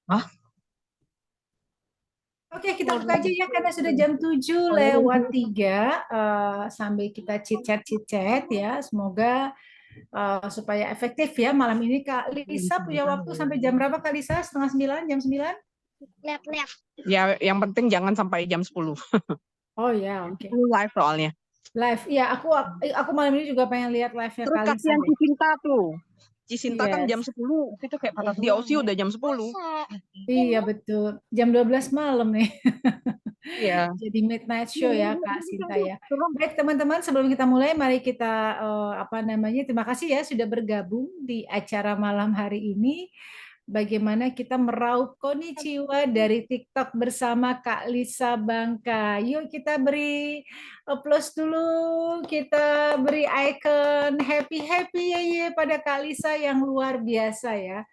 Hah? Oke, kita buka aja ya karena sudah jam 7:03 sambil kita chit-chat ya. Semoga supaya efektif ya malam ini. Kak Lisa punya waktu sampai jam berapa Kak Lisa? Setengah 9, jam 9? Ya, yang penting jangan sampai jam 10. Oh ya, oke. Live soalnya. Live. Ya, aku malam ini juga pengen lihat live-nya Terus Kak Lisa kasihan deh. Cicinta tuh. Cicinta kan jam Yes. 10. Itu kayak patah di Aussie udah jam 10. Iya, betul. Jam 12 malam nih. Iya. Jadi midnight show ya Kak Sinta ya. Baik teman-teman, sebelum kita mulai, mari kita terima kasih ya sudah bergabung di acara malam hari ini. Bagaimana kita meraup konnichiwa dari TikTok bersama Kak Lisa Bangka. Yuk kita beri applause dulu, kita beri icon happy-happy ya pada Kak Lisa yang luar biasa ya.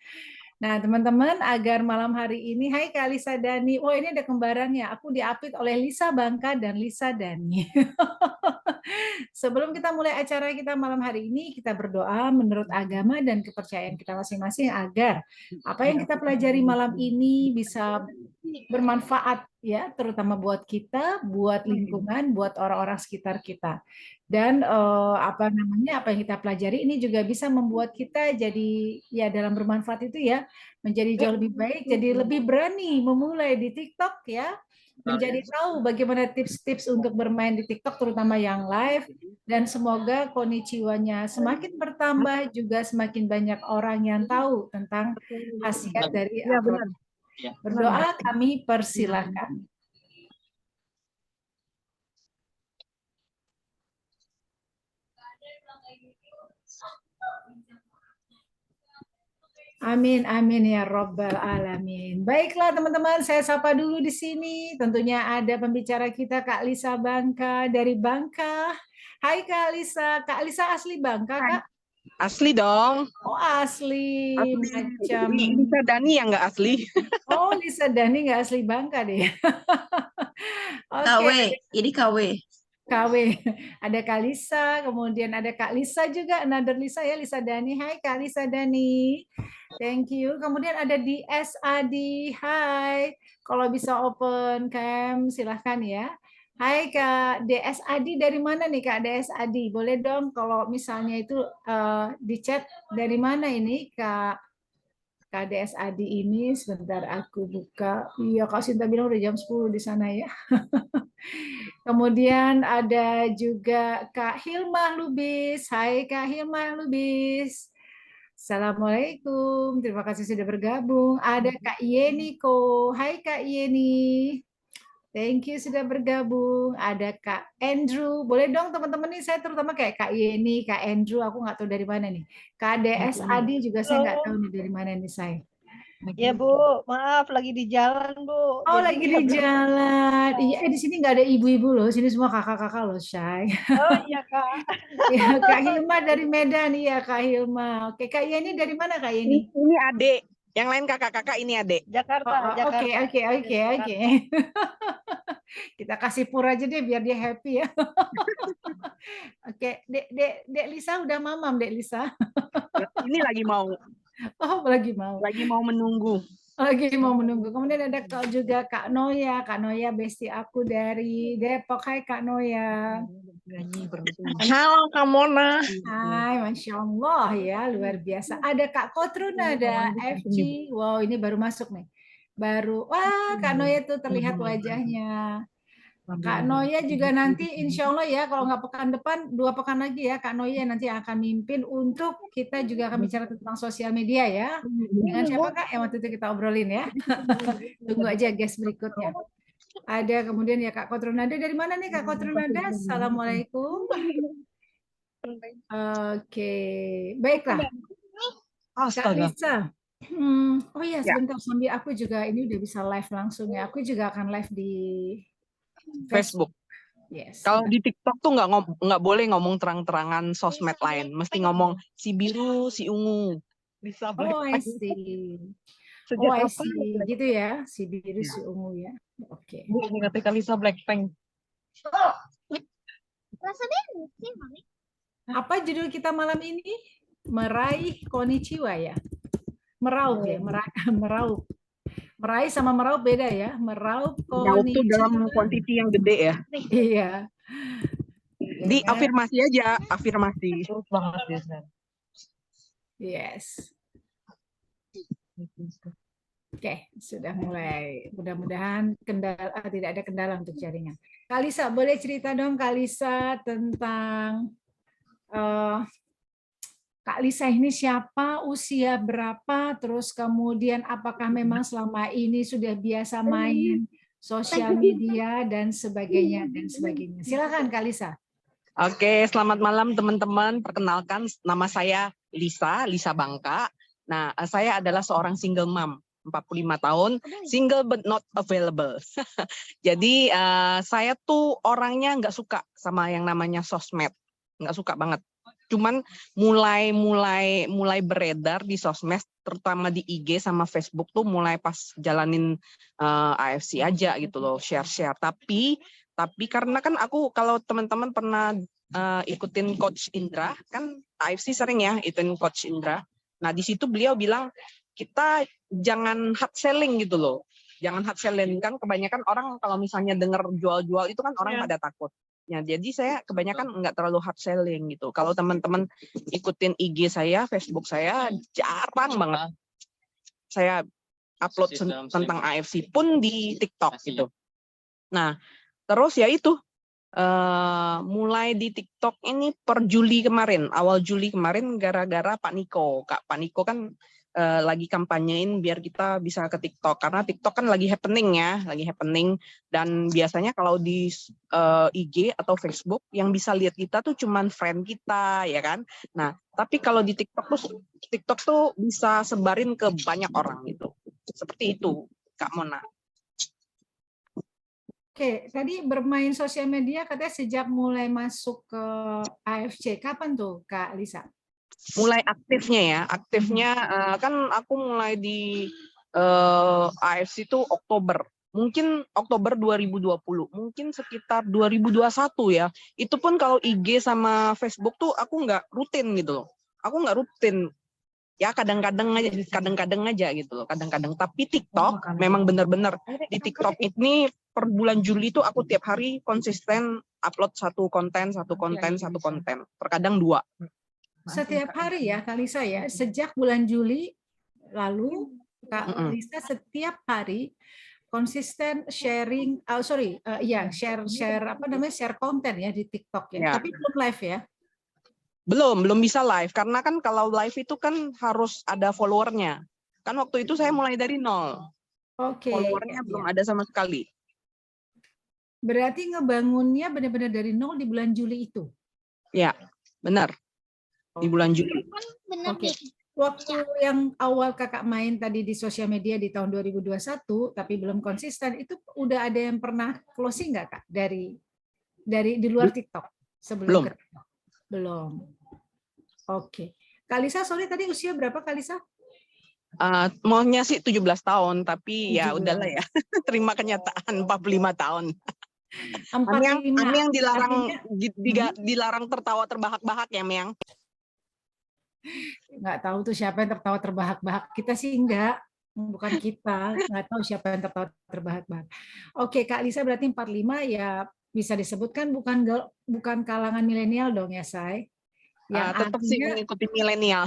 Nah, teman-teman, agar malam hari ini, hai Kak Lisa Dani. Oh, ini ada kembarannya. Aku diapit oleh Lisa Bangka dan Lisa Dani. Sebelum kita mulai acara kita malam hari ini, kita berdoa menurut agama dan kepercayaan kita masing-masing agar apa yang kita pelajari malam ini bisa bermanfaat ya, terutama buat kita, buat lingkungan, buat orang-orang sekitar kita. Dan apa yang kita pelajari ini juga bisa membuat kita jadi ya dalam bermanfaat itu ya menjadi jauh lebih baik, jadi lebih berani memulai di TikTok ya, menjadi tahu bagaimana tips-tips untuk bermain di TikTok terutama yang live, dan semoga konnichiwa-nya semakin bertambah, juga semakin banyak orang yang tahu tentang khasiat dari Iya upload. benar. Berdoa kami persilahkan. Amin, amin ya Robbal Alamin. Baiklah teman-teman, saya sapa dulu di sini. Tentunya ada pembicara kita Kak Lisa Bangka dari Bangka. Hai Kak Lisa. Kak Lisa asli Bangka, Kak? Asli dong. Oh asli, Asli. macam... Lisa Dani yang nggak asli. Oh Lisa Dani nggak asli Bangka deh. KW, Oke, ini KW. KW. Ada Kak Lisa, kemudian ada Kak Lisa juga, another Lisa ya, Lisa Dani. Hai Kak Lisa Dani. Thank you. Kemudian ada di Adi. Hai. Kalau bisa open cam silahkan ya. Hai Kak DS Adi, dari mana nih Kak DS Adi? Boleh dong kalau misalnya itu di chat dari mana ini Kak KDS Adi ini. Sebentar aku buka. Iya Kak Sinta bilang udah jam 10 di sana ya. Kemudian ada juga Kak Hilmah Lubis. Hai Kak Hilmah Lubis. Assalamualaikum. Terima kasih sudah bergabung. Ada Kak Yeni Ko. Hai Kak Yeni. Thank you sudah bergabung. Ada Kak Andrew. Boleh dong teman-teman nih, saya terutama kayak Kak Yeni, Kak Andrew, aku nggak tahu dari mana nih. Kak DS Adi juga saya nggak tahu nih dari mana nih saya. Ya Bu, maaf lagi di jalan Bu, Oh, jadi lagi di nggak berani. jalan. Iya, di sini nggak ada ibu-ibu loh. Sini semua kakak-kakak loh, Shay. Oh iya Kak, Ya, Kak Hilma dari Medan. Iya, Kak Hilma. Oke, Kak Yeni dari mana, Kak Yeni? Ini adik. Yang lain kakak-kakak, ini adik. Oh, Jakarta, oh, oke, Jakarta. oke, oke, Dari oke. Jakarta. Kita kasih pur aja deh biar dia happy ya. Oke, Dek Lisa udah mamam, Dek Lisa. Ini Oh, lagi mau. mau menunggu. Lagi mau menunggu. Kemudian ada juga Kak Noya. Kak Noya bestie aku dari Depok. Hai Kak Noya. Halo Kak Mona. Hai, Masya Allah ya, luar biasa. Ada Kak Kotrun, ada FG. Wow, ini baru masuk nih. Baru, wah Kak Noya tuh terlihat wajahnya. Kak Noya juga nanti insya Allah ya, kalau nggak pekan depan, 2 pekan lagi ya, Kak Noya nanti akan mimpin untuk kita juga akan bicara tentang sosial media ya. Dengan siapa Kak yang waktu itu kita obrolin ya. Tunggu aja guys berikutnya. Ada kemudian ya Kak Kotrunada. Dari mana nih Kak Kotrunada? Assalamualaikum. Oke, baiklah. Kak Astaga. Lisa. Oh iya, Ya, sebentar sambil aku juga ini udah bisa live langsung ya. Aku juga akan live di Facebook. Facebook. Yes. Kalau di TikTok tuh nggak boleh ngomong terang-terangan sosmed lain. Mesti ngomong si biru, si ungu. Bisa Oh, I Blackpink. see. Oh, Sejak I kapan? see. Gitu ya, si biru, Ya. si ungu ya. Oke. Bu, ini kata Lisa Blackpink. Apa judul kita malam ini? Meraih konnichiwa ya. Meraup ya, meraup. Meraih sama meraup beda ya. Meraup Jauh tuh dalam konnichiwa. quantity yang gede ya. Iya. Di Dengan afirmasi aja, afirmasi. Terus banget ya, San. yes. Oke, sudah mulai. Mudah-mudahan tidak ada kendala untuk jaringan. Kak Lisa, boleh cerita dong Kak Lisa tentang Kak Lisa ini siapa, usia berapa, terus kemudian apakah memang selama ini sudah biasa main sosial media dan sebagainya dan sebagainya. Silakan Kak Lisa. Oke, selamat malam teman-teman. Perkenalkan, nama saya Lisa Bangka. Nah, saya adalah seorang single mom, 45 tahun, single but not available. Jadi saya tuh orangnya nggak suka sama yang namanya sosmed, nggak suka banget. Cuman mulai beredar di sosmed, terutama di IG sama Facebook tuh mulai pas jalanin AFC aja gitu loh, share-share. Tapi karena kan aku, kalau teman-teman pernah ikutin Coach Indra, kan AFC sering ya ikutin Coach Indra. Nah di situ beliau bilang kita jangan hard selling gitu loh. Jangan hard selling, kan kebanyakan orang kalau misalnya dengar jual-jual itu kan orang pada takut. Ya, jadi saya kebanyakan nggak terlalu hard selling gitu. Kalau teman-teman ikutin IG saya, Facebook saya, jarang banget saya upload tentang AFC, pun di TikTok gitu. Nah, terus ya itu, mulai di TikTok ini per Juli kemarin, awal Juli kemarin, gara-gara Pak Niko. Pak Niko kan lagi kampanyein biar kita bisa ke TikTok, karena TikTok kan lagi happening ya, dan biasanya kalau di IG atau Facebook yang bisa lihat kita tuh cuman friend kita ya kan. Nah, tapi kalau di TikTok tuh bisa sebarin ke banyak orang gitu. Seperti itu, Kak Mona. Oke, tadi bermain sosial media katanya sejak mulai masuk ke AFC. Kapan tuh Kak Lisa? Mulai aktifnya kan aku mulai di AFC itu Oktober. Mungkin Oktober 2020, mungkin sekitar 2021 ya. Itu pun kalau IG sama Facebook tuh aku nggak rutin gitu loh. Aku nggak rutin. Ya kadang-kadang aja gitu loh, kadang-kadang. Tapi TikTok memang benar-benar di TikTok ini per bulan Juli itu aku tiap hari konsisten upload satu konten, terkadang 2. Setiap hari ya Kak Lisa ya, sejak bulan Juli lalu Kak Lisa setiap hari konsisten sharing, share konten ya di TikTok ya. Tapi belum live ya. Belum bisa live, karena kan kalau live itu kan harus ada followernya. Kan waktu itu saya mulai dari 0. Oke. Followernya belum ada sama sekali. Berarti ngebangunnya benar-benar dari 0 di bulan Juli itu? Ya, benar. Di bulan Juli. Oke. Waktu yang awal kakak main tadi di sosial media di tahun 2021, tapi belum konsisten, itu udah ada yang pernah closing nggak Kak? Dari di luar TikTok? Sebelum belum. Oke. Kak Lisa, sorry tadi usia berapa Kak Lisa? Maunya sih 17 tahun, tapi 17. Ya udahlah ya. Terima kenyataan 45 tahun. 45. Ami yang dilarang tertawa terbahak-bahak ya, Miang. Nggak tahu tuh siapa yang tertawa terbahak-bahak. Kita sih enggak. Bukan kita. Nggak tahu siapa yang tertawa terbahak-bahak. Oke, Kak Lisa berarti 45 ya bisa disebutkan bukan kalangan milenial dong ya, Say? Tetap sih mengikuti milenial.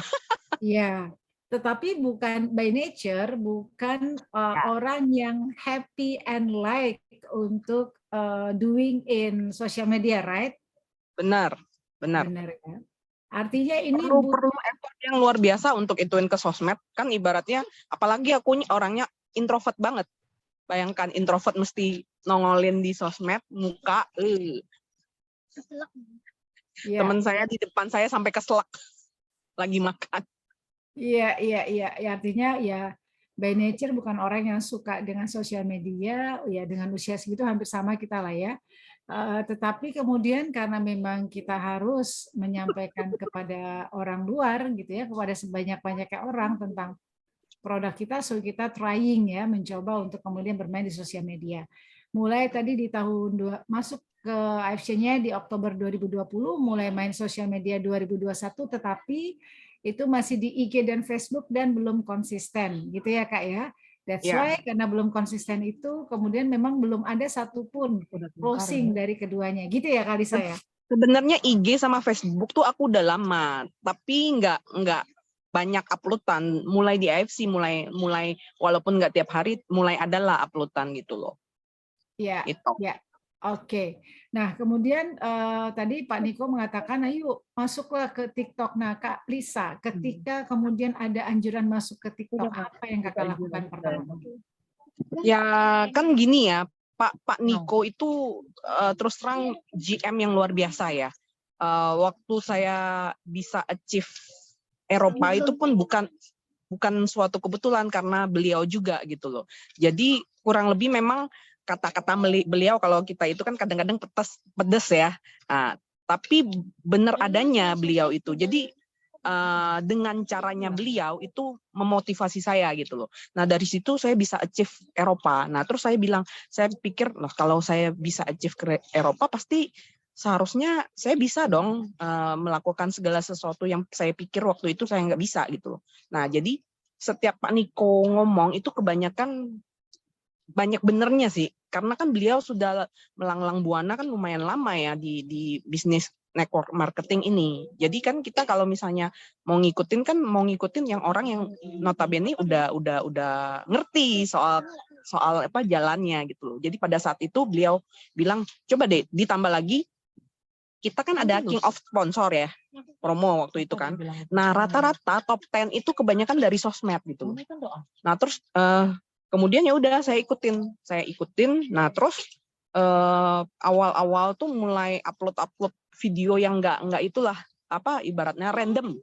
Iya, tetapi bukan by nature, bukan orang yang happy and like untuk doing in social media, right? Benar. Ya. Artinya ini perlu effort yang luar biasa untuk ituin ke sosmed, kan ibaratnya, apalagi aku orangnya introvert banget. Bayangkan introvert mesti nongolin di sosmed, muka, Ya. Teman saya di depan saya sampai keselak lagi makan. Iya. Artinya ya by nature bukan orang yang suka dengan sosial media, ya dengan usia segitu hampir sama kita lah ya. Tetapi kemudian karena memang kita harus menyampaikan kepada orang luar gitu ya, kepada sebanyak-banyaknya orang tentang produk kita, so kita trying ya, mencoba untuk kemudian bermain di sosial media. Mulai tadi di masuk ke AFC-nya di Oktober 2020, mulai main sosial media 2021, tetapi itu masih di IG dan Facebook dan belum konsisten, gitu ya Kak ya. That's Ya. why karena belum konsisten itu, kemudian memang belum ada satupun closing dari keduanya, gitu ya Kak Lisa ya. Sebenarnya IG sama Facebook tuh aku udah lama, tapi nggak banyak uploadan. Mulai di AFC, mulai walaupun nggak tiap hari, mulai adalah uploadan gitu loh. Ya, Itu. ya. Oke. Nah, kemudian tadi Pak Niko mengatakan, ayo masuklah ke TikTok. Nah, Kak Lisa, ketika kemudian ada anjuran masuk ke TikTok, apa yang Kakak lakukan pertama? Ya kan gini ya, Pak Niko itu terus terang GM yang luar biasa ya. Waktu saya bisa achieve Eropa itu pun bukan suatu kebetulan karena beliau juga gitu loh. Jadi kurang lebih memang kata-kata beliau kalau kita itu kan kadang-kadang pedes ya. Nah, tapi benar adanya beliau itu. Jadi dengan caranya beliau itu memotivasi saya gitu loh. Nah dari situ saya bisa achieve Eropa. Nah terus saya bilang, saya pikir loh kalau saya bisa achieve ke Eropa pasti seharusnya saya bisa dong melakukan segala sesuatu yang saya pikir waktu itu saya nggak bisa gitu loh. Nah jadi setiap Pak Niko ngomong itu kebanyakan banyak benernya sih, karena kan beliau sudah melanglang buana kan lumayan lama ya di bisnis network marketing ini. Jadi kan kita kalau misalnya mau ngikutin yang orang yang notabene udah ngerti soal apa jalannya gitu loh. Jadi pada saat itu beliau bilang coba deh ditambah lagi, kita kan ada king of sponsor ya, promo waktu itu kan. Nah rata-rata top 10 itu kebanyakan dari sosmed gitu. Nah terus kemudian ya udah saya ikutin. Nah terus awal-awal tuh mulai upload video yang nggak itulah apa ibaratnya random.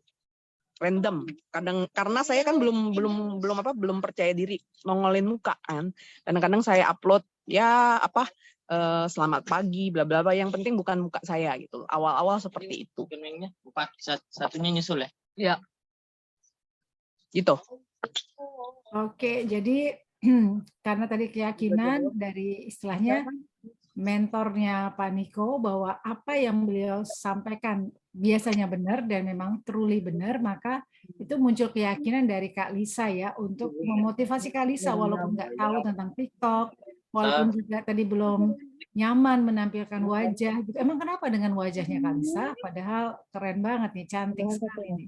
Kadang karena saya kan belum percaya diri nongolin muka kan. Kadang-kadang saya upload ya apa selamat pagi bla bla bla, yang penting bukan muka saya gitu. Awal-awal seperti itu. Satunya nyusul ya? Ya. Gitu. Oke, jadi karena tadi keyakinan dari istilahnya mentornya Pak Niko bahwa apa yang beliau sampaikan biasanya benar dan memang truly benar, maka itu muncul keyakinan dari Kak Lisa ya untuk memotivasi Kak Lisa walaupun nggak tahu tentang TikTok, walaupun juga tadi belum nyaman menampilkan wajah gitu. Emang kenapa dengan wajahnya Kak Lisa? Padahal keren banget nih, cantik sekali nih.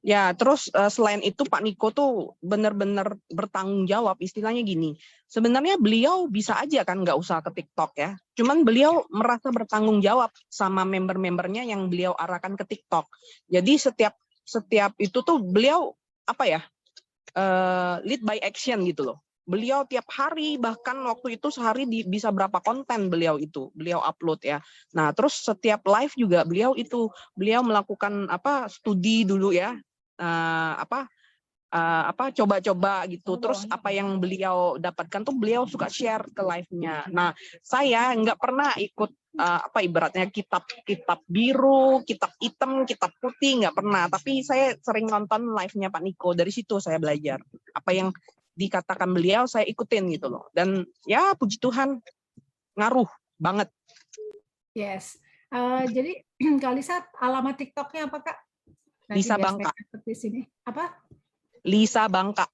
Ya, terus selain itu Pak Niko tuh benar-benar bertanggung jawab, istilahnya gini. Sebenarnya beliau bisa aja kan nggak usah ke TikTok ya. Cuman beliau merasa bertanggung jawab sama member-membernya yang beliau arahkan ke TikTok. Jadi setiap itu tuh beliau apa ya? Lead by action gitu loh. Beliau tiap hari, bahkan waktu itu sehari bisa berapa konten beliau upload ya. Nah terus setiap live juga beliau melakukan apa studi dulu ya, coba-coba gitu. Terus apa yang beliau dapatkan tuh beliau suka share ke live-nya. Nah saya nggak pernah ikut ibaratnya kitab biru, kitab hitam, kitab putih, nggak pernah. Tapi saya sering nonton live-nya Pak Niko, dari situ saya belajar apa yang dikatakan beliau, saya ikutin gitu loh. Dan ya puji Tuhan ngaruh banget. Yes. Jadi Kak Lisa, alamat TikToknya apa Kak? Nanti Lisa biar Bangka. saya catat di sini. Apa? Lisa Bangka.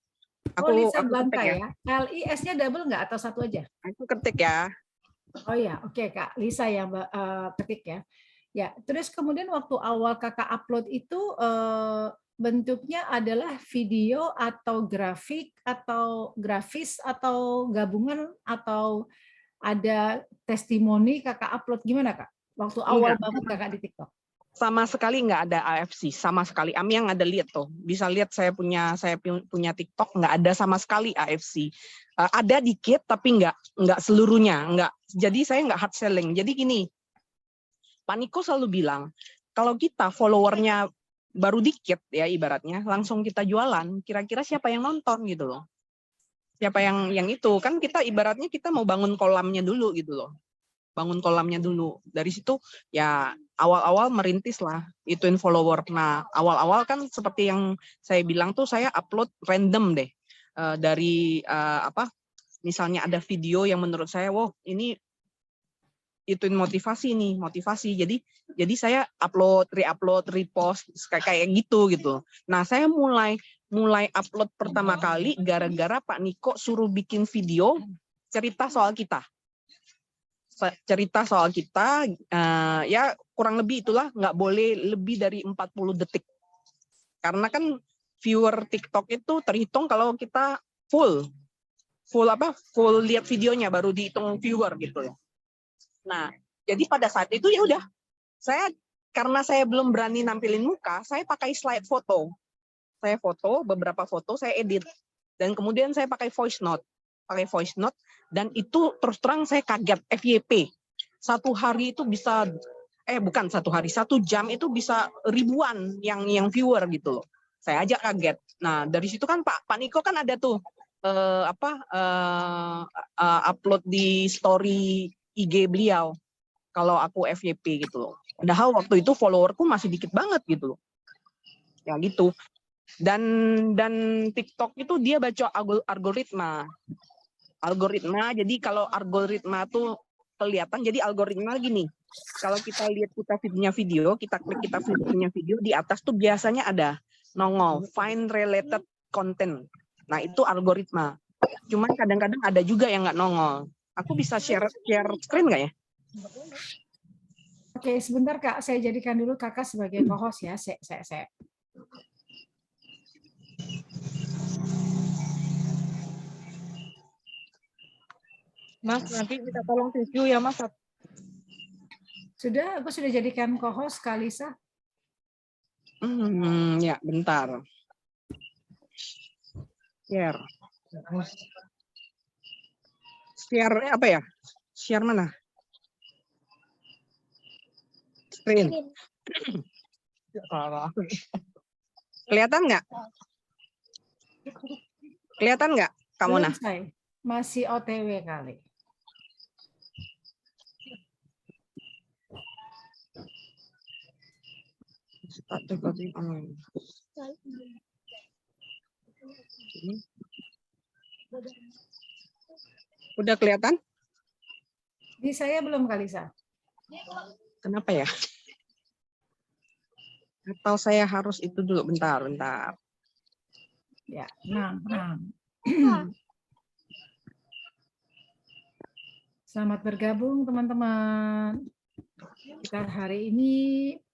Lisa Bangka ya. LIS-nya double nggak atau satu aja? Aku ketik ya. Oh ya, oke Kak. Lisa yang ketik ya. Ya, terus kemudian waktu awal Kakak upload itu bentuknya adalah video atau grafik atau grafis atau gabungan atau ada testimoni Kakak upload, gimana Kak? Waktu awal banget Kakak di TikTok. Sama sekali nggak ada AFC, sama sekali. Ami yang ada lihat tuh, bisa lihat saya punya TikTok, nggak ada sama sekali AFC. Ada dikit tapi nggak seluruhnya, nggak. Jadi saya nggak hard selling. Jadi gini, Pak Niko selalu bilang kalau kita followernya baru dikit ya ibaratnya, langsung kita jualan, kira-kira siapa yang nonton gitu loh. Siapa yang itu kan kita ibaratnya kita mau bangun kolamnya dulu gitu loh. Bangun kolamnya dulu. Dari situ ya awal-awal merintis lah ituin follower. Nah, awal-awal kan seperti yang saya bilang tuh saya upload random deh. Dari misalnya ada video yang menurut saya, wow, ini ituin motivasi nih, motivasi. Jadi saya upload, repost kayak gitu. Nah, saya mulai upload pertama kali gara-gara Pak Niko suruh bikin video cerita soal kita. Ya kurang lebih itulah, nggak boleh lebih dari 40 detik. Karena kan viewer TikTok itu terhitung kalau kita full lihat videonya baru dihitung viewer gitu ya. Nah, jadi pada saat itu ya udah, karena saya belum berani nampilin muka, saya pakai slide foto. Saya beberapa foto saya edit, dan kemudian saya pakai voice note, dan itu terus terang saya kaget. FYP 1 hari itu bisa, bukan 1 hari, 1 jam itu bisa ribuan yang viewer gitu loh. Saya aja kaget. Nah, dari situ kan Pak Niko kan ada tuh upload di story IG beliau kalau aku FYP gitu loh. Padahal waktu itu followerku masih dikit banget gitu loh. Ya gitu. Dan TikTok itu dia baca algoritma. Jadi kalau algoritma tuh kelihatan, jadi algoritma gini. Kalau kita lihat kita klik kita punya video, di atas tuh biasanya ada nongol find related content. Nah, itu algoritma. Cuman kadang-kadang ada juga yang nggak nongol. Aku bisa share screen nggak ya? Oke, sebentar Kak, saya jadikan dulu Kakak sebagai co-host ya. Saya. Mas, nanti kita tolong review ya, Mas. Aku sudah jadikan co-host Kak Lisa. Ya, bentar. Share apa ya? Share mana? Screen. Kelihatan nggak? Kamu Belum, nah? Say. Masih OTW kali. Udah kelihatan? Di saya belum Kak Lisa. Kenapa ya? Atau saya harus itu dulu, bentar. Ya, nah. Selamat bergabung teman-teman. Kita hari ini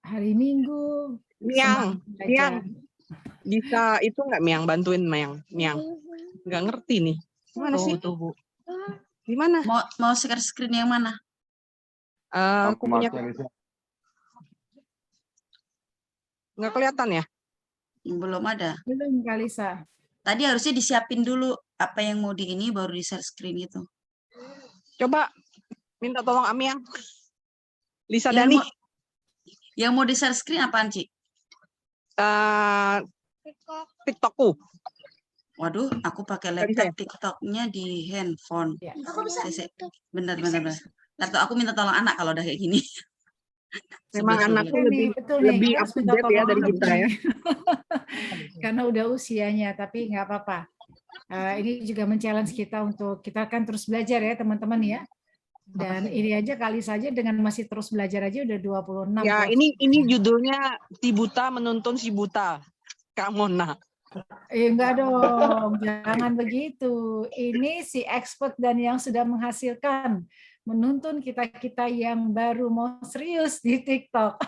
hari Minggu. Miang. Bisa itu nggak Miang, bantuin Miang. Nggak ngerti nih. Gimana sih? Bu. Gimana? Mau share screen yang mana? Aku punya. Nggak kelihatan ya? Belum ada. Belum Kak Lisa. Tadi harusnya disiapin dulu apa yang mau di ini baru di share screen itu. Coba minta tolong Amiang. Lisa Yang Dani. Yang mau di share screen apaan, Ci? TikTokku. Waduh, aku pakai laptop, TikToknya di handphone. Ya. Benar. Laptop aku minta tolong anak kalau udah kayak gini. Memang anakku lebih kita up to date ya dari kita ya. Karena udah usianya, tapi nggak apa-apa. Ini juga men-challenge kita untuk kita akan terus belajar ya teman-teman ya. Dan ini aja kali saja dengan masih terus belajar aja udah 26. Ya, ini judulnya Si Buta Menuntun Si Buta. Kak Mona. Enggak dong, jangan begitu. Ini si expert dan yang sudah menghasilkan, menuntun kita-kita yang baru mau serius di TikTok.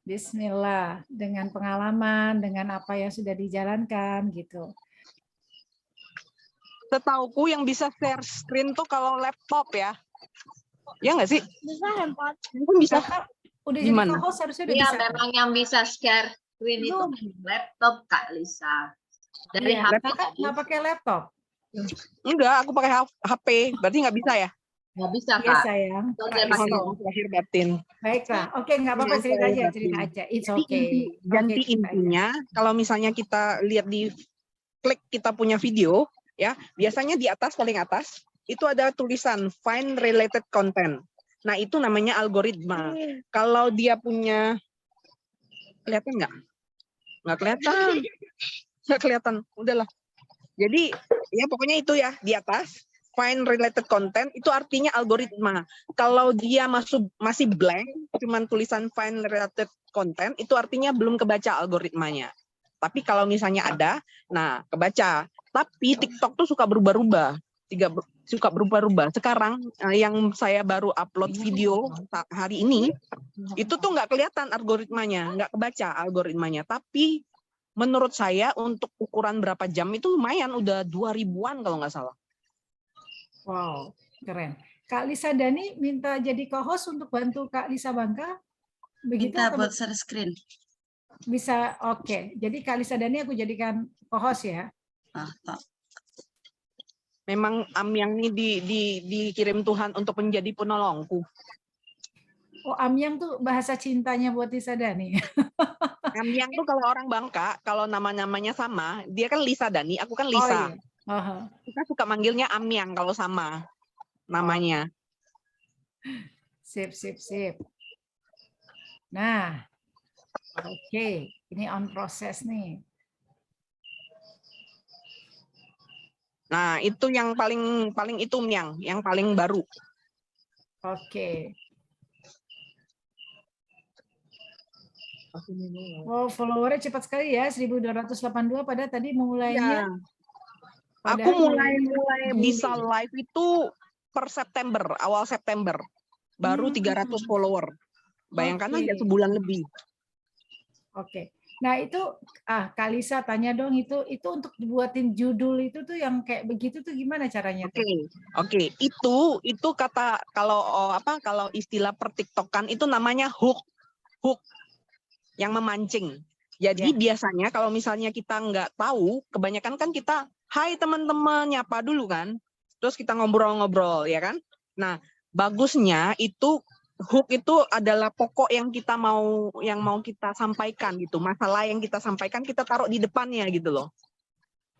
Bismillah, dengan pengalaman, dengan apa yang sudah dijalankan gitu. Setauku yang bisa share screen tuh kalau laptop ya. Ya nggak sih? Bisa handphone. Mungkin bisa. Udah Gimana? jadi co-host harusnya udah Iya, bisa. memang yang bisa share screen itu laptop Kak Lisa. Dari Iya, HP Kakak nggak pakai laptop? Enggak, aku pakai HP. Berarti nggak bisa ya? nggak bisa Iya Kak. sayang. Itu Kak dia pakai Iso. Lahir batin. Baiklah, oke nggak apa-apa, cerita aja. It's okay. Ganti Oke, cerita aja. intinya, kalau misalnya kita lihat di klik kita punya video, ya biasanya di atas paling atas itu ada tulisan find related content. Nah itu namanya algoritma. Kalau dia punya, kelihatan nggak? Nggak kelihatan. Udahlah. Jadi ya pokoknya itu ya di atas. find related content itu artinya algoritma. Kalau dia masih blank, cuman tulisan find related content, itu artinya belum kebaca algoritmanya. Tapi kalau misalnya ada, nah kebaca. Tapi TikTok tuh suka berubah-ubah. Suka berubah-ubah. Sekarang yang saya baru upload video hari ini, itu tuh nggak kelihatan algoritmanya, nggak kebaca algoritmanya. Tapi menurut saya untuk ukuran berapa jam itu lumayan, udah 2000-an kalau nggak salah. Wow, keren. Kak Lisa Dani minta jadi co-host untuk bantu Kak Lisa Bangka. Begitu Minta atau buat share screen. bisa? Oke. Jadi Kak Lisa Dani aku jadikan co-host ya. Memang Amyang ini dikirim Tuhan untuk menjadi penolongku. Oh, Amyang tuh bahasa cintanya buat Lisa Dani. Amyang tuh kalau orang Bangka, kalau nama-namanya sama, dia kan Lisa Dani, aku kan Oh Lisa. iya. Kita suka manggilnya Amyang kalau sama namanya. Sip. Nah, oke. Ini on proses nih. Nah, itu yang paling itu yang paling baru. Oke. Oh, followernya cepat sekali ya, 1282 pada tadi mulainya. Ya. Aku mulai bisa live itu per September, awal September. Baru 300 follower. Bayangkan aja sebulan lebih. Oke. Nah, itu Kak Lisa tanya dong, itu untuk dibuatin judul itu tuh yang kayak begitu tuh gimana caranya? Oke. Itu kata kalau istilah pertiktokan itu namanya hook yang memancing. Jadi biasanya kalau misalnya kita nggak tahu, kebanyakan kan kita hai teman-teman nyapa dulu kan, terus kita ngobrol-ngobrol ya kan. Nah, bagusnya itu hook itu adalah pokok yang mau kita sampaikan gitu, masalah yang kita sampaikan kita taruh di depannya gitu loh.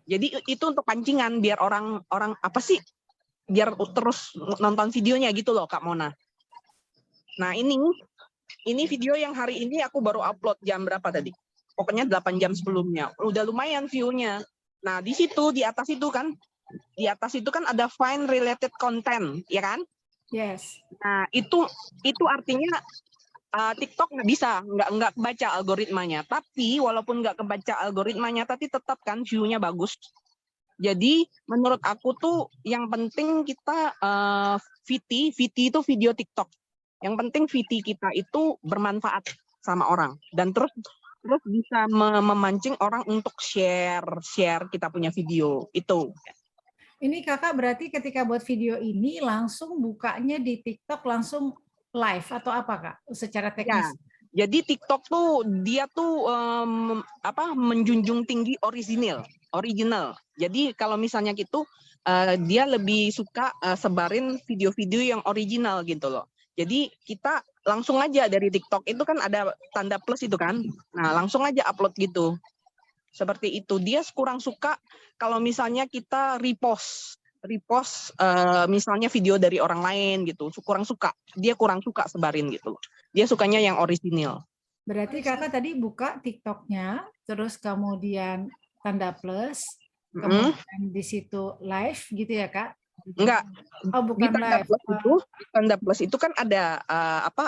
Jadi itu untuk pancingan biar orang apa sih, biar terus nonton videonya gitu loh Kak Mona. Nah ini video yang hari ini aku baru upload jam berapa tadi? Pokoknya 8 jam sebelumnya. Udah lumayan view-nya. Nah di atas itu kan ada find related content, ya kan? Yes. Nah, itu artinya TikTok nggak kebaca algoritmanya. Tapi walaupun nggak kebaca algoritmanya, tapi tetap kan view-nya bagus. Jadi menurut aku tuh yang penting kita VT itu video TikTok. Yang penting VT kita itu bermanfaat sama orang dan terus bisa memancing orang untuk share kita punya video itu. Ini kakak berarti ketika buat video ini langsung bukanya di TikTok langsung live atau apa kak? Secara teknis? Ya, jadi TikTok tuh dia tuh menjunjung tinggi original. Jadi kalau misalnya gitu dia lebih suka sebarin video-video yang original gitu loh. Jadi kita langsung aja dari TikTok itu kan ada tanda plus itu kan. Nah langsung aja upload gitu. Seperti itu. Dia kurang suka kalau misalnya kita repost misalnya video dari orang lain gitu. Dia kurang suka sebarin gitu. Dia sukanya yang original. Berarti kakak tadi buka TikToknya, terus kemudian tanda plus, kemudian di situ live gitu ya kak? Enggak. Oh bukan di tanda live. Tanda plus itu kan ada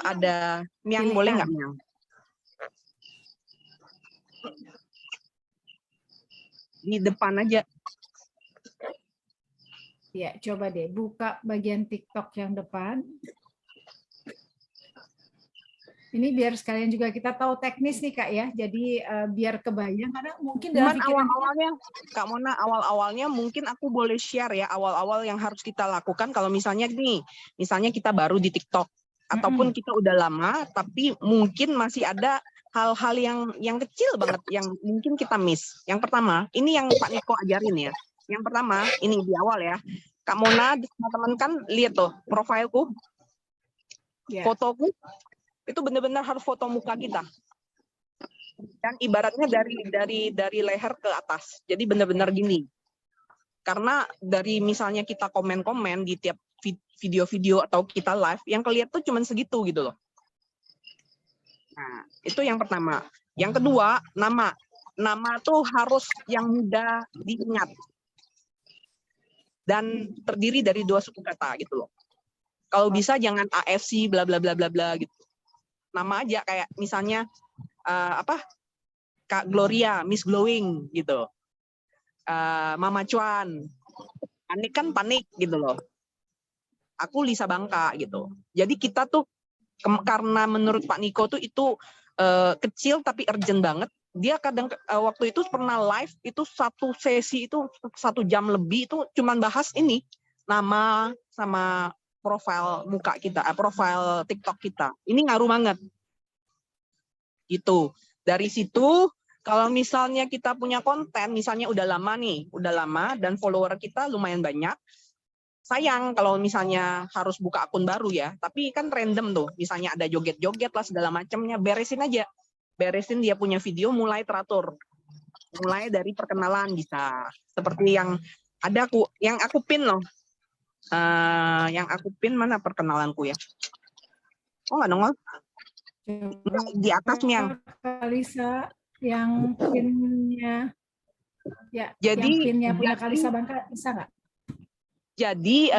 ada Miang, boleh nggak Miang? Di depan aja. Ya, coba deh buka bagian TikTok yang depan. Ini biar sekalian juga kita tahu teknis nih Kak ya. Jadi biar kebayang karena mungkin dalam pikiran awal-awalnya Kak Mona, awalnya mungkin aku boleh share ya awal-awal yang harus kita lakukan kalau misalnya kita baru di TikTok ataupun kita udah lama tapi mungkin masih ada hal-hal yang kecil banget yang mungkin kita miss. Yang pertama, ini yang Pak Niko ajarin ya. Yang pertama, ini di awal ya. Kak Mona, teman-teman kan lihat tuh profilku. Fotoku itu benar-benar harus foto muka kita. Dan ibaratnya dari leher ke atas. Jadi benar-benar gini. Karena dari misalnya kita komen-komen di tiap video-video atau kita live, yang kelihatan tuh cuma segitu gitu loh. Nah, itu yang pertama. Yang kedua, nama. Nama tuh harus yang mudah diingat. dan terdiri dari 2 suku kata gitu loh. Kalau bisa jangan AFC bla bla bla bla bla gitu. Nama aja kayak misalnya Kak Gloria, Miss Glowing gitu. Mama Cuan. Panik kan panik gitu loh. Aku Lisa Bangka gitu. Jadi kita tuh karena menurut Pak Niko tuh itu kecil tapi urgent banget. Dia kadang waktu itu pernah live itu satu sesi itu 1 jam lebih itu cuman bahas ini nama sama profil muka kita, profil TikTok kita. Ini ngaruh banget. Gitu. Dari situ kalau misalnya kita punya konten, misalnya udah lama dan follower kita lumayan banyak. Sayang kalau misalnya harus buka akun baru ya, tapi kan random tuh. Misalnya ada joget-joget lah segala macamnya, beresin aja. Beresin dia punya video mulai teratur. Mulai dari perkenalan bisa. Seperti yang ada yang aku pin loh. Yang aku pin mana perkenalanku ya? Oh nggak nongol? Di atasnya. Kalisa yang pinnya ya, Jadi yang pinnya punya Kalisa Bangka bisa nggak? Jadi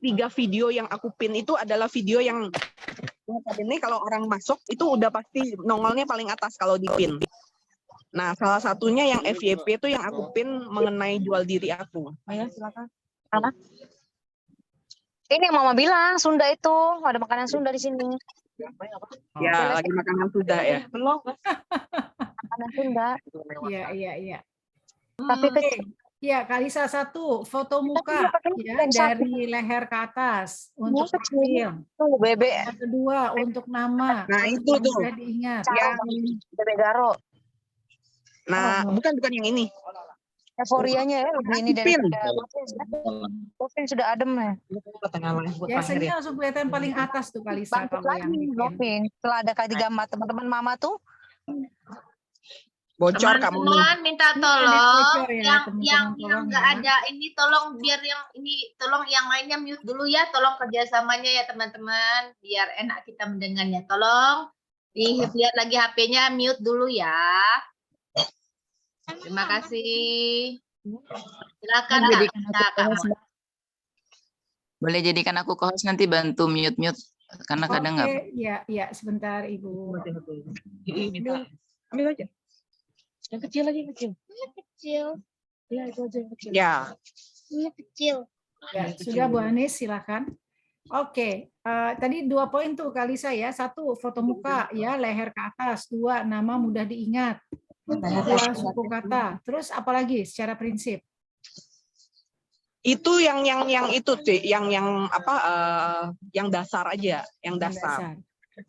tiga video yang aku pin itu adalah video yang ini kalau orang masuk itu udah pasti nongolnya paling atas kalau di pin. Nah, salah satunya yang FYP itu yang aku pin mengenai jual diri aku. Ayo silakan. Apa? Ini yang Mama bilang, Sunda itu ada makanan Sunda di sini. Ya, lagi makanan sudah ya. Makanan Sunda. Iya. Tapi kecil. Ya, Kalisa 1, foto muka ya dari leher ke atas untuk profil. Tuh, bebek. Yang kedua untuk nama. Nah, itu tuh. Bisa diingat. Bebek Garo. Nah, bukan yang ini. Euforianya ya lebih ini Pin. daripada Lovin sudah adem ya. Biasanya langsung kelihatan paling atas tuh Kalisa Bangkit kalau yang lagi bikin. Lovin. Setelah ada kali gambar teman-teman Mama tuh. Bocor kamu nih. Teman-teman minta Ini ada tolong bocor ya, yang teman-teman, tolong nggak ya. ada ini tolong biar yang ini tolong yang lainnya mute dulu ya, tolong kerjasamanya ya teman-teman biar enak kita mendengarnya. Tolong lihat lagi HP-nya mute dulu ya. Terima kasih. Silakan Kak. Kak. Boleh jadikan aku co-host nanti bantu mute karena kadang nggak. Oke, ya sebentar Ibu. Ambil aja. Yang kecil lagi kecil. Kecil. Ya, itu aja yang kecil. Ya. Ini kecil. Ya, sudah Bu Anis, silakan. Oke, tadi 2 poin tuh Kalisa ya. 1, foto muka ya, leher ke atas. 2, nama mudah diingat. 2, suku kata. Terus apalagi secara prinsip? Itu yang itu sih, yang dasar aja, yang dasar.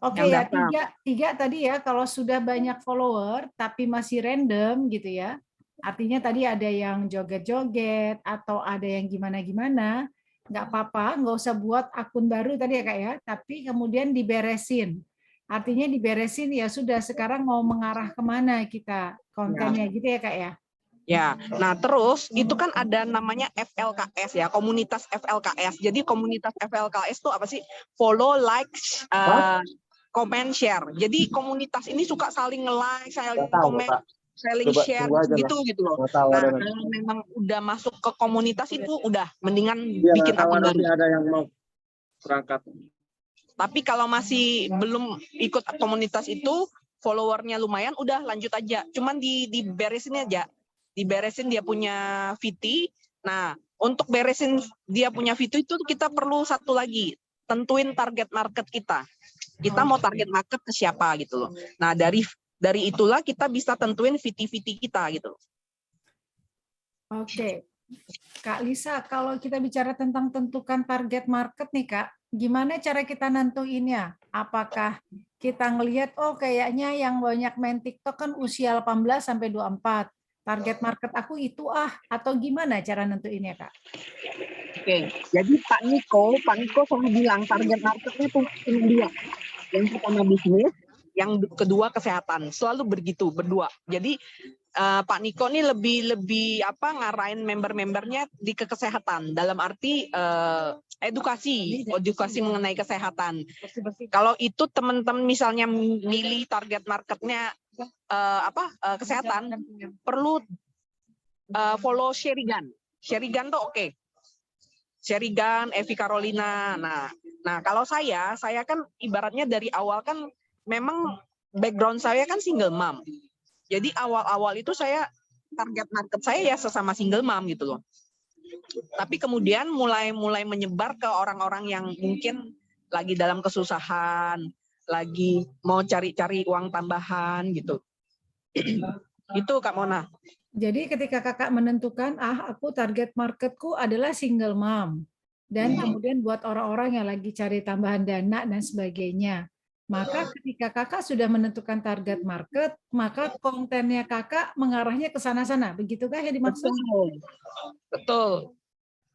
Oke Yang ya, 3 tadi ya, kalau sudah banyak follower tapi masih random gitu ya. Artinya tadi ada yang joget-joget atau ada yang gimana-gimana, nggak apa-apa, nggak usah buat akun baru tadi ya Kak ya, tapi kemudian diberesin. Artinya diberesin ya sudah, sekarang mau mengarah kemana kita kontennya gitu ya Kak ya. Ya, nah terus itu kan ada namanya FLKS ya, komunitas FLKS. Jadi komunitas FLKS itu apa sih? Follow, like, comment, share. Jadi komunitas ini suka saling nge-like, saling komen, saling share gitu loh. Nah, kalau memang udah masuk ke komunitas itu udah mendingan bikin akun baru. Ada yang mau berangkat. Tapi kalau masih belum ikut komunitas itu, followernya lumayan, udah lanjut aja. Cuman diberesin aja. Diberesin dia punya VT. Nah, untuk beresin dia punya VT itu kita perlu satu lagi, tentuin target market kita. Kita mau target market ke siapa gitu loh. Nah, dari itulah kita bisa tentuin VT kita gitu. Oke. Kak Lisa, kalau kita bicara tentang tentukan target market nih Kak, gimana cara kita nentuinnya? Apakah kita ngelihat oh kayaknya yang banyak main TikTok kan usia 18 sampai 24. Target market aku itu atau gimana cara nentuinnya Kak? Oke, jadi Pak Niko selalu bilang target marketnya tuh cuma 2. Yang pertama bisnis, yang kedua kesehatan. Selalu begitu berdua. Jadi Pak Niko ini lebih ngarahin member-membernya di kesehatan dalam arti edukasi mengenai kesehatan. Kalau itu teman-teman misalnya milih target marketnya kesehatan, perlu follow Sherigan. Sherigan tuh oke. Sherigan, Evi Carolina. Nah kalau saya kan ibaratnya dari awal kan memang background saya kan single mom. Jadi awal-awal itu saya target market saya ya sesama single mom gitu loh. Tapi kemudian mulai menyebar ke orang-orang yang mungkin lagi dalam kesusahan, lagi mau cari-cari uang tambahan gitu. Itu Kak Mona. Jadi ketika kakak menentukan, aku target marketku adalah single mom. Dan kemudian buat orang-orang yang lagi cari tambahan dana dan sebagainya. Maka ketika kakak sudah menentukan target market, maka kontennya kakak mengarahnya ke sana-sana. Begitukah yang dimaksud? Betul.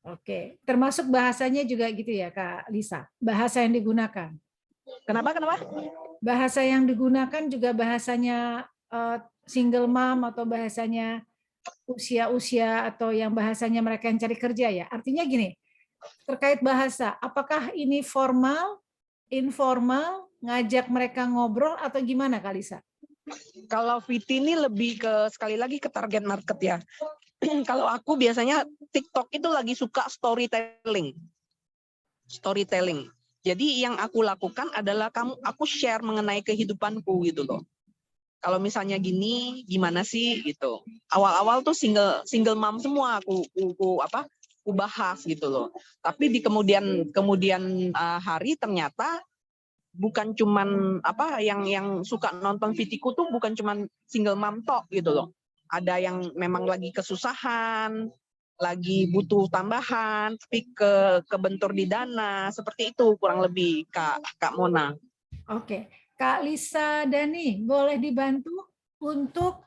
Oke, termasuk bahasanya juga gitu ya Kak Lisa, bahasa yang digunakan. Kenapa? Bahasa yang digunakan juga bahasanya single mom atau bahasanya usia-usia atau yang bahasanya mereka yang cari kerja ya. Artinya gini, terkait bahasa, apakah ini formal, informal, ngajak mereka ngobrol atau gimana Kak Lisa? Kalau Viti ini lebih ke sekali lagi ke target market ya. Kalau aku biasanya TikTok itu lagi suka storytelling. Jadi yang aku lakukan adalah aku share mengenai kehidupanku gitu loh. Kalau misalnya gini, gimana sih gitu. Awal-awal tuh single mom semua aku bahas gitu loh. Tapi di kemudian hari ternyata bukan cuman yang suka nonton Vitiku tuh bukan cuman single mom tok gitu loh. Ada yang memang lagi kesusahan, lagi butuh tambahan, tapi kebentur di dana, seperti itu kurang lebih Kak Mona. Oke, Kak Lisa Dani, boleh dibantu untuk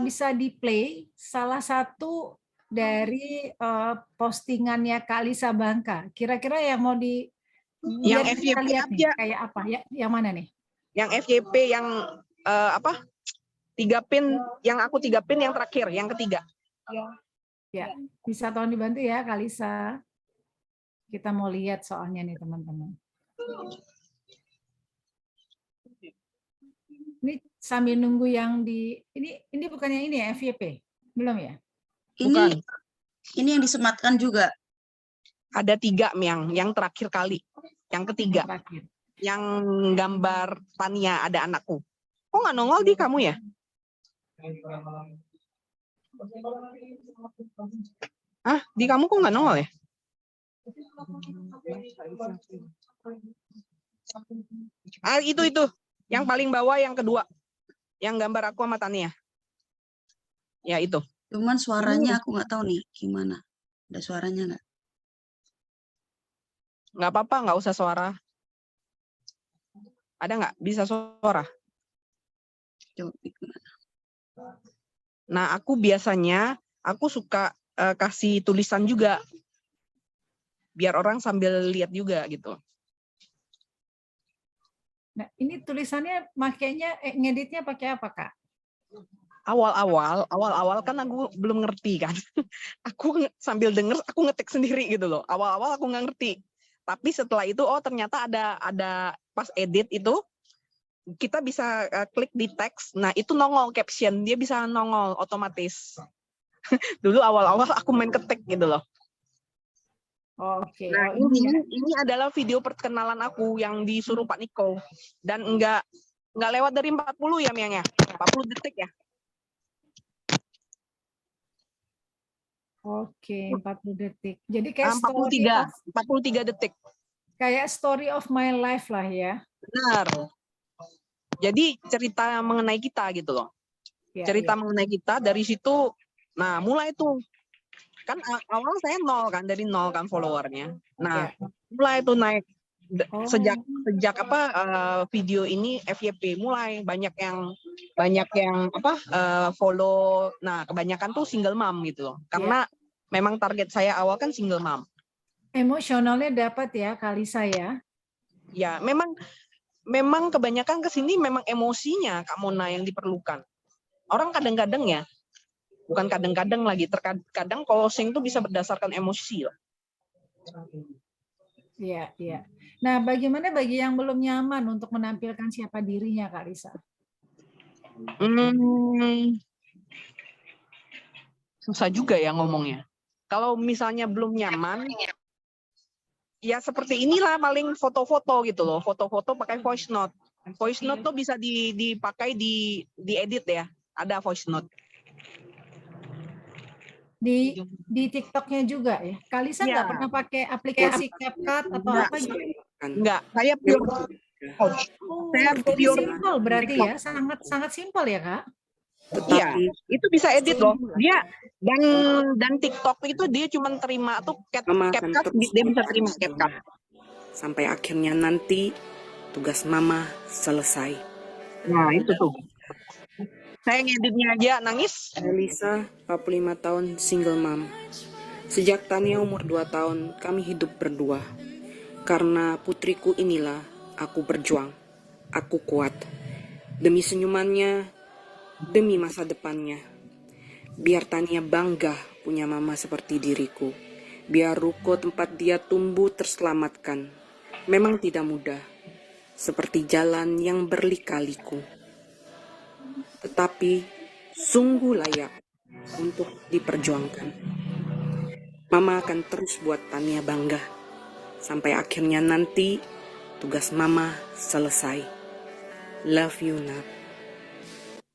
bisa di-play salah satu dari postingannya Kak Lisa Bangka. Kira-kira yang mau yang biar kita FYP lihat nih, aja. kayak apa? Ya, yang mana nih? Yang FYP yang 3 pin, yang aku 3 pin yang terakhir, yang ketiga. Ya, bisa tolong dibantu ya Kak Lisa. Kita mau lihat soalnya nih teman-teman. Ini sambil nunggu yang ini bukannya ini ya FYP? Belum ya? Bukan. Ini yang disematkan juga. Ada 3 yang terakhir kali. Yang ketiga. Terakhir. Yang gambar Tania ada anakku. Kok nggak nongol di kamu ya? Di kamu kok nggak nongol ya? Itu. Yang paling bawah yang kedua. Yang gambar aku sama Tania. Ya itu. Cuman suaranya aku nggak tahu nih gimana. Ada suaranya nggak? Nggak apa-apa, nggak usah suara. Ada nggak? Bisa suara? Coba gimana? Nah, aku biasanya, aku suka kasih tulisan juga. Biar orang sambil lihat juga gitu. Nah, ini tulisannya makanya ngeditnya pakai apa, Kak? Awal-awal kan aku belum ngerti kan. Aku sambil denger, aku ngetik sendiri gitu loh. Awal-awal aku nggak ngerti. Tapi setelah itu, ternyata ada pas edit itu, kita bisa klik di teks. Nah, itu nongol caption. Dia bisa nongol otomatis. Dulu awal-awal aku main ketik gitu loh. Oke. Nah, ini adalah video perkenalan aku yang disuruh Pak Niko. Dan nggak lewat dari 40 ya, Miang ya? 40 detik ya? Oke, 40 detik. Jadi kayak 43 detik. Kayak story of my life lah ya. Benar. Jadi cerita mengenai kita gitu loh. Cerita mengenai kita dari situ. Nah, mulai tuh. Kan awal saya 0 kan, dari 0 kan followernya. Nah, mulai tuh naik sejak video ini FYP mulai banyak yang follow. Nah, kebanyakan tuh single mom gitu loh. Karena memang target saya awal kan single mom. Emosionalnya dapat ya kali saya. Ya, memang kebanyakan kesini memang emosinya Kak Mona yang diperlukan. Orang kadang-kadang ya, bukan kadang-kadang lagi, terkadang closing itu bisa berdasarkan emosi loh. Iya, iya. Nah, bagaimana bagi yang belum nyaman untuk menampilkan siapa dirinya, Kak Lisa? Susah juga ya ngomongnya. Kalau misalnya belum nyaman, ya seperti inilah paling foto-foto gitu loh. Foto-foto pakai voice note. Voice note tuh bisa dipakai diedit ya. Ada voice note. Di TikToknya juga ya. Kalisa nggak Iya. pernah pakai aplikasi CapCut atau apa gitu? Enggak, saya pure. Oh, Saya jadi pure simple berarti ya, sangat simpel ya Kak. Iya, itu bisa edit loh. Dia dan TikTok itu dia cuma terima tuh Mama akan CapCut, terus dia bisa buat terima adik CapCut. sampai akhirnya nanti tugas Mama selesai. Nah, itu tuh. Saya ngeditnya aja nangis. Elisa, 45 tahun, single mom. Sejak Tania umur 2 tahun, kami hidup berdua. Karena putriku inilah, aku berjuang. Aku kuat. Demi senyumannya, demi masa depannya. Biar Tania bangga punya mama seperti diriku. Biar ruko tempat dia tumbuh terselamatkan. Memang tidak mudah. Seperti jalan yang berlika-liku. Tetapi sungguh layak untuk diperjuangkan. Mama akan terus buat Tania bangga. Sampai akhirnya nanti tugas Mama selesai. Love you, Nat.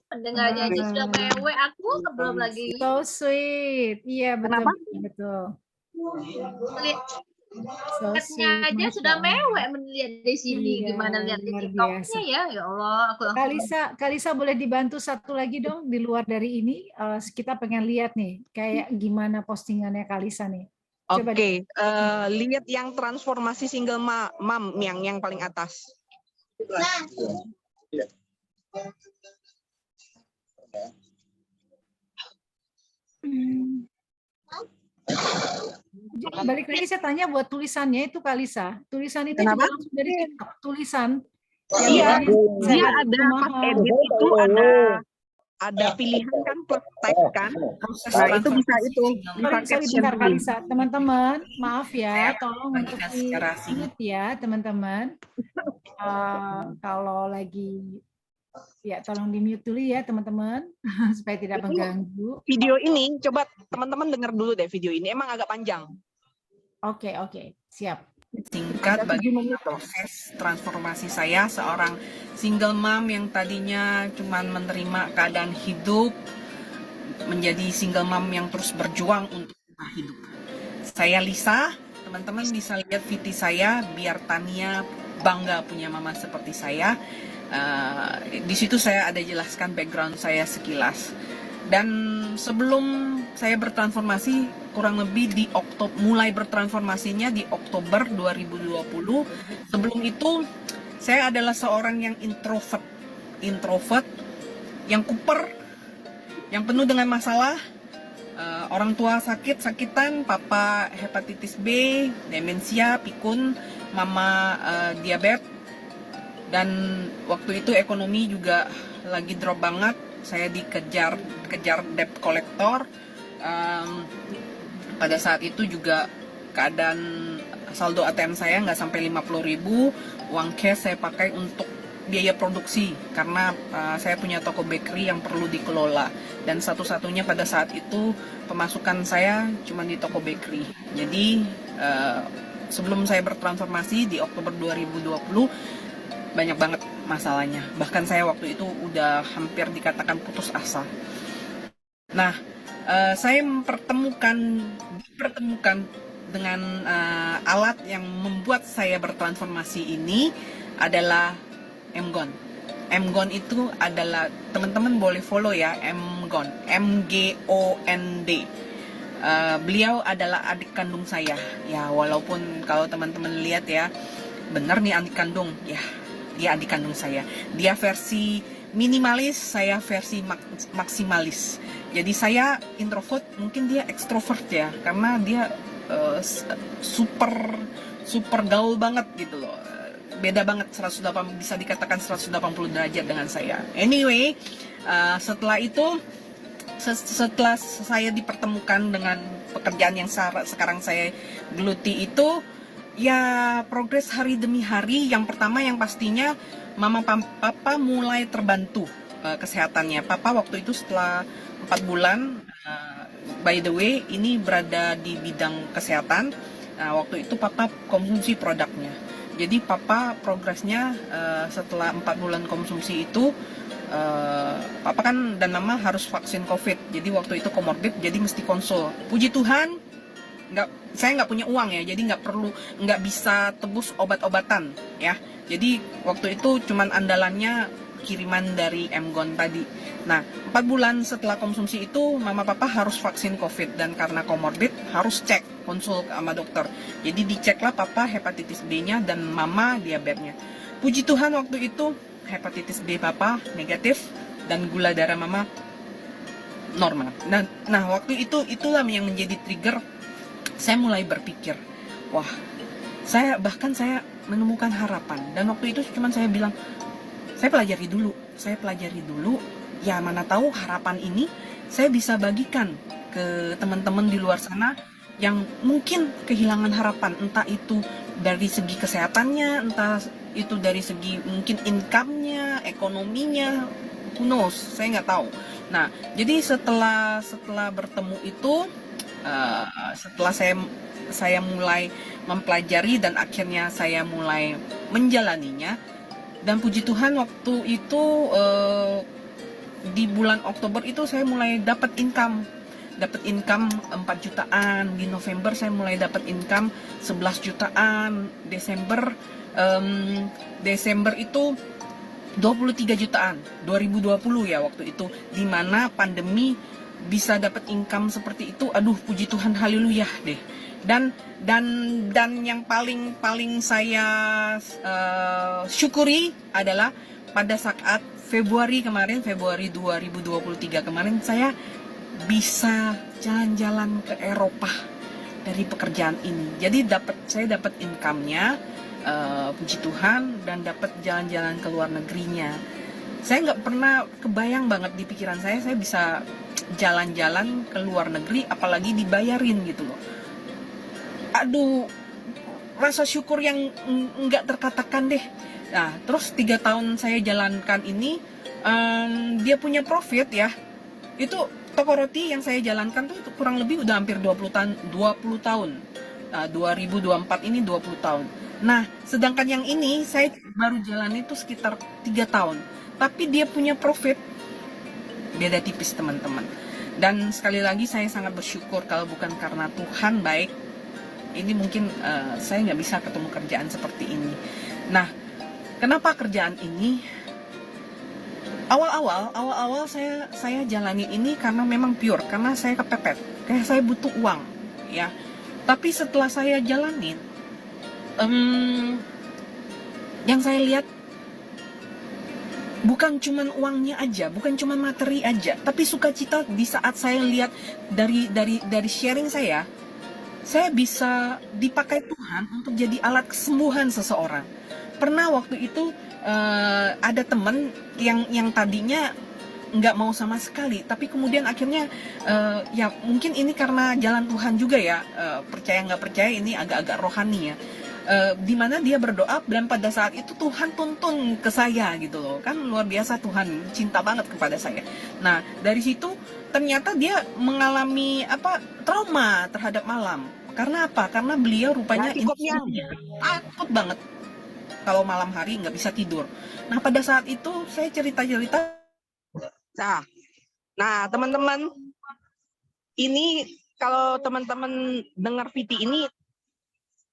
Pendengarnya aja sudah mewek, aku belum lagi. So sweet. Iya, betul. Kenapa? Betul. So Lihatnya sweet. aja Masya sudah Allah. mewek melihat di sini. Iya, Gimana lihat di luar TikToknya biasa. ya Allah. Aku langsung Kalisa boleh dibantu satu lagi dong di luar dari ini. Kita pengen lihat nih, kayak gimana postingannya Kalisa nih. Coba Oke, lihat yang transformasi single mom yang paling atas. Balik lagi saya tanya buat tulisannya itu Kalisa. Tulisan itu Kenapa? juga langsung dari TikTok. Tulisan. Iya, dia Sehat ada pas kumaha. edit itu ada pilihan kan plus text kan. Nah, itu bisa itu bisa Sorry caption bentar dulu. Kalisa. Teman-teman, maaf ya, Saya tolong untuk bagikan di secara singkat. mute ya teman-teman. Kalau lagi ya tolong di mute dulu ya teman-teman supaya tidak mengganggu. Video ini coba teman-teman dengar dulu deh video ini. Emang agak panjang. Oke, siap. Singkat bagaimana proses transformasi saya seorang single mom yang tadinya cuma menerima keadaan hidup menjadi single mom yang terus berjuang untuk hidup. Saya Lisa, teman-teman bisa lihat VT saya biar Tania bangga punya mama seperti saya. Di situ saya ada jelaskan background saya sekilas. Dan sebelum saya bertransformasi kurang lebih di mulai bertransformasinya di Oktober 2020. Sebelum itu saya adalah seorang yang introvert, yang kuper, yang penuh dengan masalah. Orang tua sakitan, papa hepatitis B, demensia, pikun, mama diabetes. Dan waktu itu ekonomi juga lagi drop banget. Saya kejar debt collector. Pada saat itu juga keadaan saldo ATM saya nggak sampai 50.000. Uang cash saya pakai untuk biaya produksi karena saya punya toko bakery yang perlu dikelola. Dan satu-satunya pada saat itu pemasukan saya cuma di toko bakery. Jadi sebelum saya bertransformasi di Oktober 2020 banyak banget masalahnya. Bahkan saya waktu itu udah hampir dikatakan putus asa. Nah, saya dipertemukan dengan alat yang membuat saya bertransformasi ini adalah Mgon. Mgon itu adalah, teman-teman boleh follow ya, Mgon, MGOND. Beliau adalah adik kandung saya. Ya, walaupun kalau teman-teman lihat ya, benar nih adik kandung. Ya, dia adik kandung saya. Dia versi minimalis, saya versi maksimalis. Jadi saya introvert, mungkin dia ekstrovert ya, karena dia super gaul banget gitu loh. Beda banget, bisa dikatakan 180 derajat dengan saya. Anyway, setelah itu, setelah saya dipertemukan dengan pekerjaan yang sekarang saya geluti itu, ya progres hari demi hari. Yang pertama yang pastinya mama papa mulai terbantu kesehatannya. Papa waktu itu setelah 4 bulan, by the way, ini berada di bidang kesehatan. Waktu itu Papa konsumsi produknya. Jadi Papa progresnya setelah 4 bulan konsumsi itu, Papa kan dan Mama harus vaksin COVID. Jadi waktu itu komorbid, jadi mesti konsul. Puji Tuhan, saya nggak punya uang ya, jadi nggak bisa tebus obat-obatan ya. Jadi waktu itu cuman andalannya kiriman dari Mgon tadi. Nah, 4 bulan setelah konsumsi itu, Mama Papa harus vaksin COVID, dan karena komorbid harus cek, konsul sama dokter. Jadi diceklah Papa hepatitis B-nya dan Mama diabetesnya. Puji Tuhan waktu itu hepatitis B Papa negatif dan gula darah Mama normal. Nah waktu itu itulah yang menjadi trigger saya mulai berpikir, wah, saya menemukan harapan. Dan waktu itu cuman saya bilang, saya pelajari dulu, ya mana tahu harapan ini saya bisa bagikan ke teman-teman di luar sana yang mungkin kehilangan harapan, entah itu dari segi kesehatannya, entah itu dari segi mungkin income-nya, ekonominya, who knows, saya nggak tahu. Nah, jadi setelah bertemu itu, setelah saya mulai mempelajari dan akhirnya saya mulai menjalaninya, dan puji Tuhan waktu itu di bulan Oktober itu saya mulai dapat income 4 jutaan, di November saya mulai dapat income 11 jutaan, Desember itu 23 jutaan, 2020 ya waktu itu, di mana pandemi bisa dapat income seperti itu. Aduh, puji Tuhan, haleluya deh. Dan yang paling saya syukuri adalah pada saat Februari 2023 kemarin, saya bisa jalan-jalan ke Eropa dari pekerjaan ini. Jadi saya dapat income-nya, puji Tuhan, dan dapat jalan-jalan ke luar negerinya. Saya nggak pernah kebayang banget di pikiran saya bisa jalan-jalan ke luar negeri, apalagi dibayarin gitu loh. Aduh, rasa syukur yang nggak terkatakan deh. Nah, terus 3 tahun saya jalankan ini, dia punya profit ya. Itu toko roti yang saya jalankan tuh kurang lebih udah hampir 20 tahun. 2024 ini 20 tahun. Nah, sedangkan yang ini saya baru jalan itu sekitar 3 tahun. Tapi dia punya profit beda tipis, teman-teman. Dan sekali lagi saya sangat bersyukur, kalau bukan karena Tuhan baik, ini mungkin saya nggak bisa ketemu kerjaan seperti ini. Nah, kenapa kerjaan ini? Awal-awal saya jalani ini karena memang pure, karena saya kepepet, kayak saya butuh uang, ya. Tapi setelah saya jalanin, yang saya lihat bukan cuman uangnya aja, bukan cuman materi aja, tapi sukacita di saat saya lihat dari sharing saya bisa dipakai Tuhan untuk jadi alat kesembuhan seseorang. Pernah waktu itu ada teman yang tadinya nggak mau sama sekali, tapi kemudian akhirnya ya mungkin ini karena jalan Tuhan juga ya, percaya nggak percaya ini agak-agak rohani ya. Dimana dia berdoa dan pada saat itu Tuhan tuntun ke saya gitu loh, kan luar biasa, Tuhan cinta banget kepada saya. Nah, dari situ ternyata dia mengalami trauma terhadap malam. Karena apa? Karena beliau rupanya takut banget kalau malam hari nggak bisa tidur. Nah, pada saat itu saya cerita-cerita. Nah, teman-teman, ini kalau teman-teman dengar VT ini,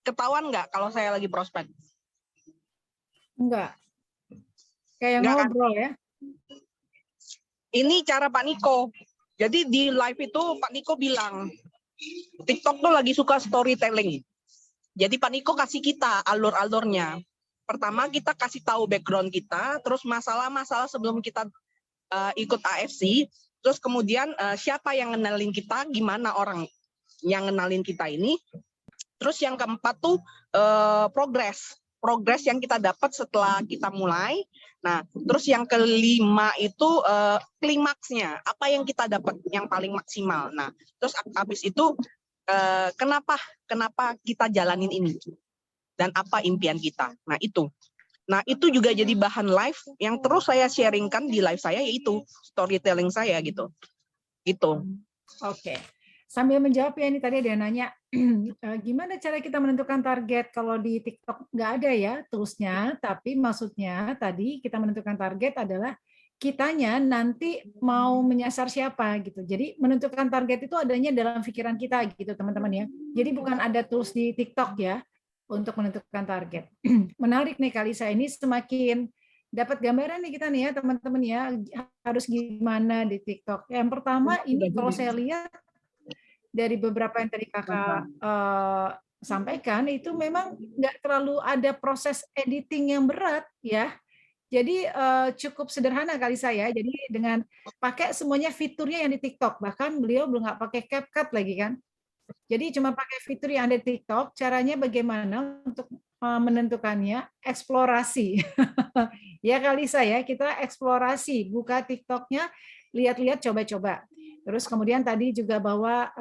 ketahuan nggak kalau saya lagi prospek? Enggak. Kayak Enggak, ngobrol kan? ya. Ini cara Pak Niko. Jadi di live itu Pak Niko bilang, TikTok tuh lagi suka storytelling. Jadi Pak Niko kasih kita alur-alurnya. Pertama kita kasih tahu background kita, terus masalah-masalah sebelum kita ikut AFC, terus kemudian siapa yang ngenalin kita, gimana orang yang ngenalin kita ini. Terus yang keempat tuh progres yang kita dapat setelah kita mulai. Nah, terus yang kelima itu klimaksnya, apa yang kita dapat yang paling maksimal. Nah, terus habis itu kenapa kita jalanin ini dan apa impian kita. Nah, itu. Nah, itu juga jadi bahan live yang terus saya sharingkan di live saya, yaitu storytelling saya gitu. Gitu. Oke. Sambil menjawab ya, ini tadi ada yang nanya, gimana cara kita menentukan target? Kalau di TikTok nggak ada ya toolsnya, tapi maksudnya tadi kita menentukan target adalah kitanya nanti mau menyasar siapa gitu. Jadi menentukan target itu adanya dalam pikiran kita gitu teman-teman ya. Jadi bukan ada tools di TikTok ya untuk menentukan target. Menarik nih Kalisa, ini semakin dapat gambaran nih kita nih ya teman-teman ya, harus gimana di TikTok. Yang pertama ini kalau saya lihat dari beberapa yang tadi kakak sampaikan itu memang nggak terlalu ada proses editing yang berat ya. Jadi cukup sederhana kali saya. Jadi dengan pakai semuanya fiturnya yang di TikTok. Bahkan beliau belum nggak pakai CapCut lagi kan. Jadi cuma pakai fitur yang ada di TikTok. Caranya bagaimana untuk menentukannya? Eksplorasi. Ya kali saya kita eksplorasi. Buka TikToknya, lihat-lihat, coba-coba. Terus kemudian tadi juga bahwa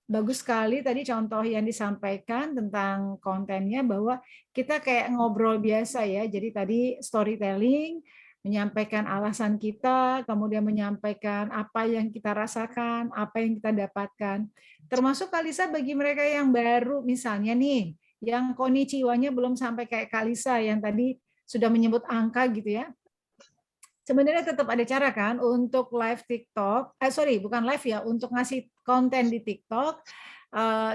bagus sekali tadi contoh yang disampaikan tentang kontennya, bahwa kita kayak ngobrol biasa ya. Jadi tadi storytelling, menyampaikan alasan kita, kemudian menyampaikan apa yang kita rasakan, apa yang kita dapatkan. Termasuk Kalisa bagi mereka yang baru misalnya nih, yang konnichiwa-nya belum sampai kayak Kalisa yang tadi sudah menyebut angka gitu ya. Sebenarnya tetap ada cara kan untuk live TikTok, bukan live ya, untuk ngasih konten di TikTok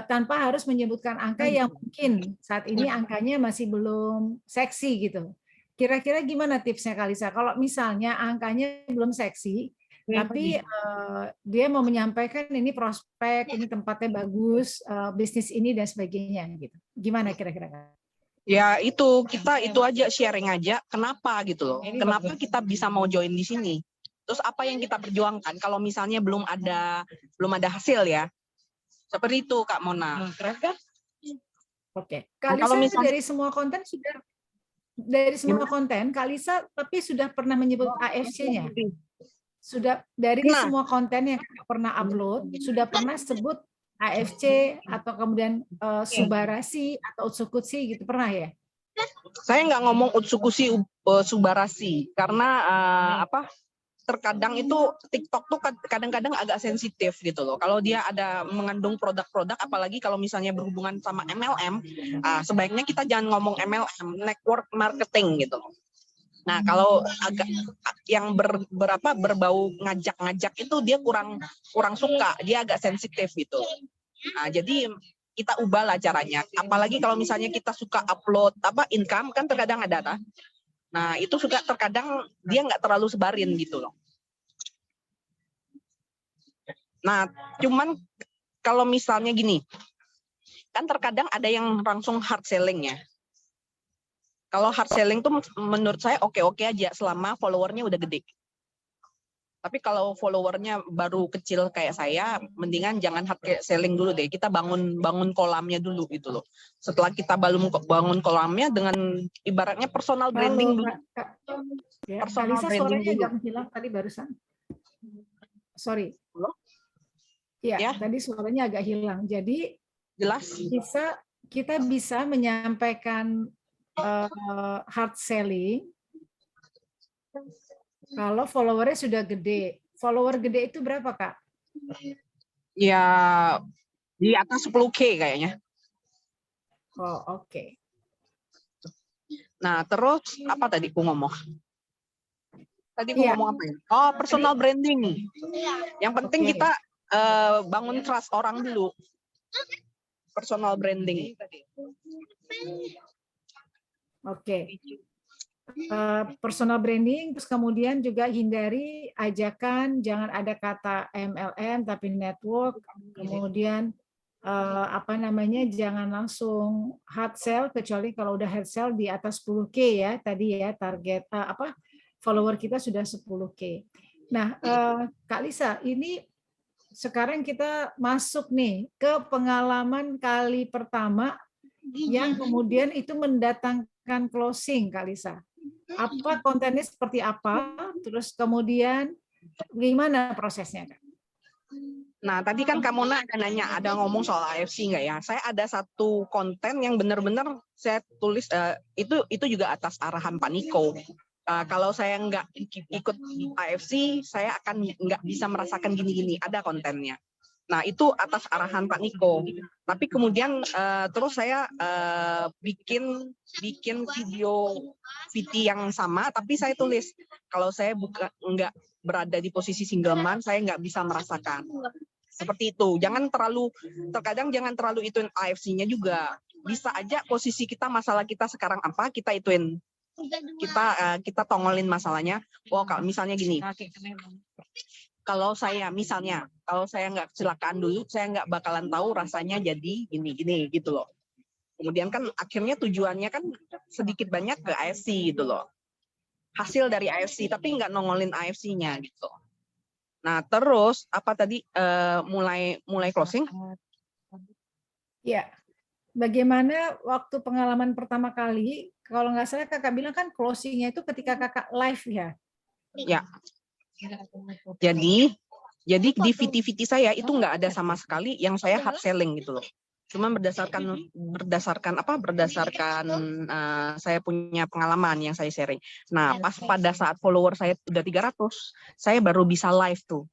tanpa harus menyebutkan angka yang mungkin saat ini angkanya masih belum seksi gitu. Kira-kira gimana tipsnya Kalisa? Kalau misalnya angkanya belum seksi, tapi dia mau menyampaikan ini prospek, ini tempatnya bagus, bisnis ini dan sebagainya gitu. Gimana kira-kira? Ya itu kita itu aja sharing aja kenapa gitu loh. Kenapa kita bisa mau join di sini? Terus apa yang kita perjuangkan kalau misalnya belum ada hasil ya. Seperti itu Kak Mona. Oke. Nah, Kalisa kalau misalnya dari semua konten Kalisa tapi sudah pernah menyebut AFC-nya. Sudah dari semua konten yang pernah upload sudah pernah sebut AFC atau kemudian Subarasi atau Utsukutsi gitu pernah ya? Saya nggak ngomong Utsukushi Subarasi karena terkadang itu TikTok tuh kadang-kadang agak sensitif gitu loh. Kalau dia ada mengandung produk-produk, apalagi kalau misalnya berhubungan sama MLM, sebaiknya kita jangan ngomong MLM, network marketing gitu loh. Nah, kalau agak yang berbau ngajak-ngajak itu dia kurang suka, dia agak sensitif gitu. Nah, jadi kita ubahlah caranya. Apalagi kalau misalnya kita suka upload income kan terkadang ada Nah, itu juga terkadang dia nggak terlalu sebarin gitu loh. Nah, cuman kalau misalnya gini, kan terkadang ada yang langsung hard selling ya. Kalau hard selling tuh menurut saya oke-oke aja selama followernya udah gede. Tapi kalau followernya baru kecil kayak saya, mendingan jangan hard selling dulu deh. Kita bangun kolamnya dulu gitu loh. Setelah kita bangun kolamnya dengan ibaratnya personal branding dulu. Ya, Kalisa suaranya agak menghilang tadi barusan. Sorry. Ya, tadi suaranya agak hilang. Jadi jelas kita bisa menyampaikan hard selling kalau followernya sudah gede. Follower gede itu berapa, Kak? Ya, di atas 10K kayaknya. Oh, oke. Nah, terus apa tadi aku ngomong? Tadi aku ngomong apa ya? Oh, personal branding. Yang penting kita bangun trust orang dulu. Personal branding. Oke. Personal branding, terus kemudian juga hindari ajakan, jangan ada kata MLM tapi network, kemudian jangan langsung hard sell kecuali kalau udah hard sell di atas 10K ya tadi ya, target follower kita sudah 10K. Nah, Kak Lisa, ini sekarang kita masuk nih ke pengalaman kali pertama yang kemudian itu mendatangkan closing, Kak Lisa. Apa kontennya seperti apa, terus kemudian gimana prosesnya, Kak? Nah, tadi kan Kak Mona ada ngomong soal AFC nggak ya? Saya ada satu konten yang benar-benar saya tulis itu juga atas arahan Pak Niko. Kalau saya nggak ikut AFC, saya akan nggak bisa merasakan gini-gini. Ada kontennya. Nah, itu atas arahan Pak Niko. Tapi kemudian terus saya bikin video VT yang sama, tapi saya tulis kalau saya nggak berada di posisi single mom, saya nggak bisa merasakan. Seperti itu. Terkadang jangan terlalu ituin AFC-nya juga. Bisa aja posisi kita, masalah kita sekarang apa, kita ituin. Kita tongolin masalahnya. Oh, kalau misalnya gini. Kalau saya nggak kecelakaan dulu, saya nggak bakalan tahu rasanya jadi gini-gini gitu loh. Kemudian kan akhirnya tujuannya kan sedikit banyak ke AFC gitu loh. Hasil dari AFC, tapi nggak nongolin AFC-nya gitu. Nah, terus apa tadi mulai closing? Ya, bagaimana waktu pengalaman pertama kali, kalau nggak salah kakak bilang kan closingnya itu ketika kakak live ya? Ya. Jadi di VT saya itu nggak ada sama sekali yang saya hard selling gitu loh. Cuma berdasarkan saya punya pengalaman yang saya sharing. Nah, pas pada saat follower saya udah 300, saya baru bisa live tuh.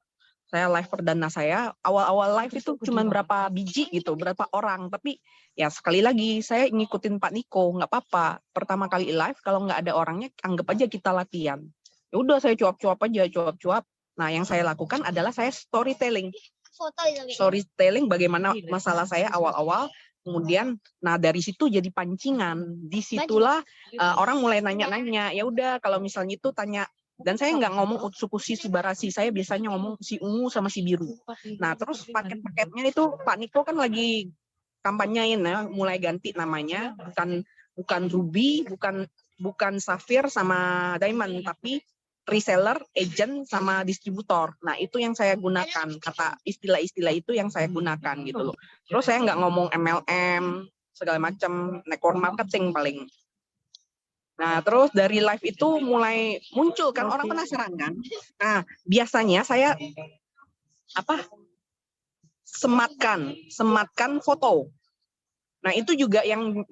Saya live perdana saya, awal-awal live itu cuma berapa biji gitu, berapa orang. Tapi ya sekali lagi, saya ngikutin Pak Niko, nggak apa-apa. Pertama kali live, kalau nggak ada orangnya, anggap aja kita latihan. Ya udah, saya cuap-cuap aja, cuap-cuap. Nah, yang saya lakukan adalah saya storytelling. Storytelling bagaimana masalah saya awal-awal, kemudian nah dari situ jadi pancingan. Disitulah orang mulai nanya-nanya. Ya udah, kalau misalnya itu tanya, dan saya nggak ngomong Utsukushi Subarasi, saya biasanya ngomong si ungu sama si biru. Nah, terus paket-paketnya itu Pak Niko kan lagi kampanyain ya, mulai ganti namanya, bukan Ruby, bukan Safir sama Diamond, tapi reseller, agent, sama distributor. Nah, itu yang saya gunakan. Kata istilah-istilah itu yang saya gunakan gitu loh. Terus saya nggak ngomong MLM, segala macam, network marketing paling. Nah, terus dari live itu mulai muncul kan, orang penasaran kan. Nah, biasanya saya sematkan foto. Nah, itu juga yang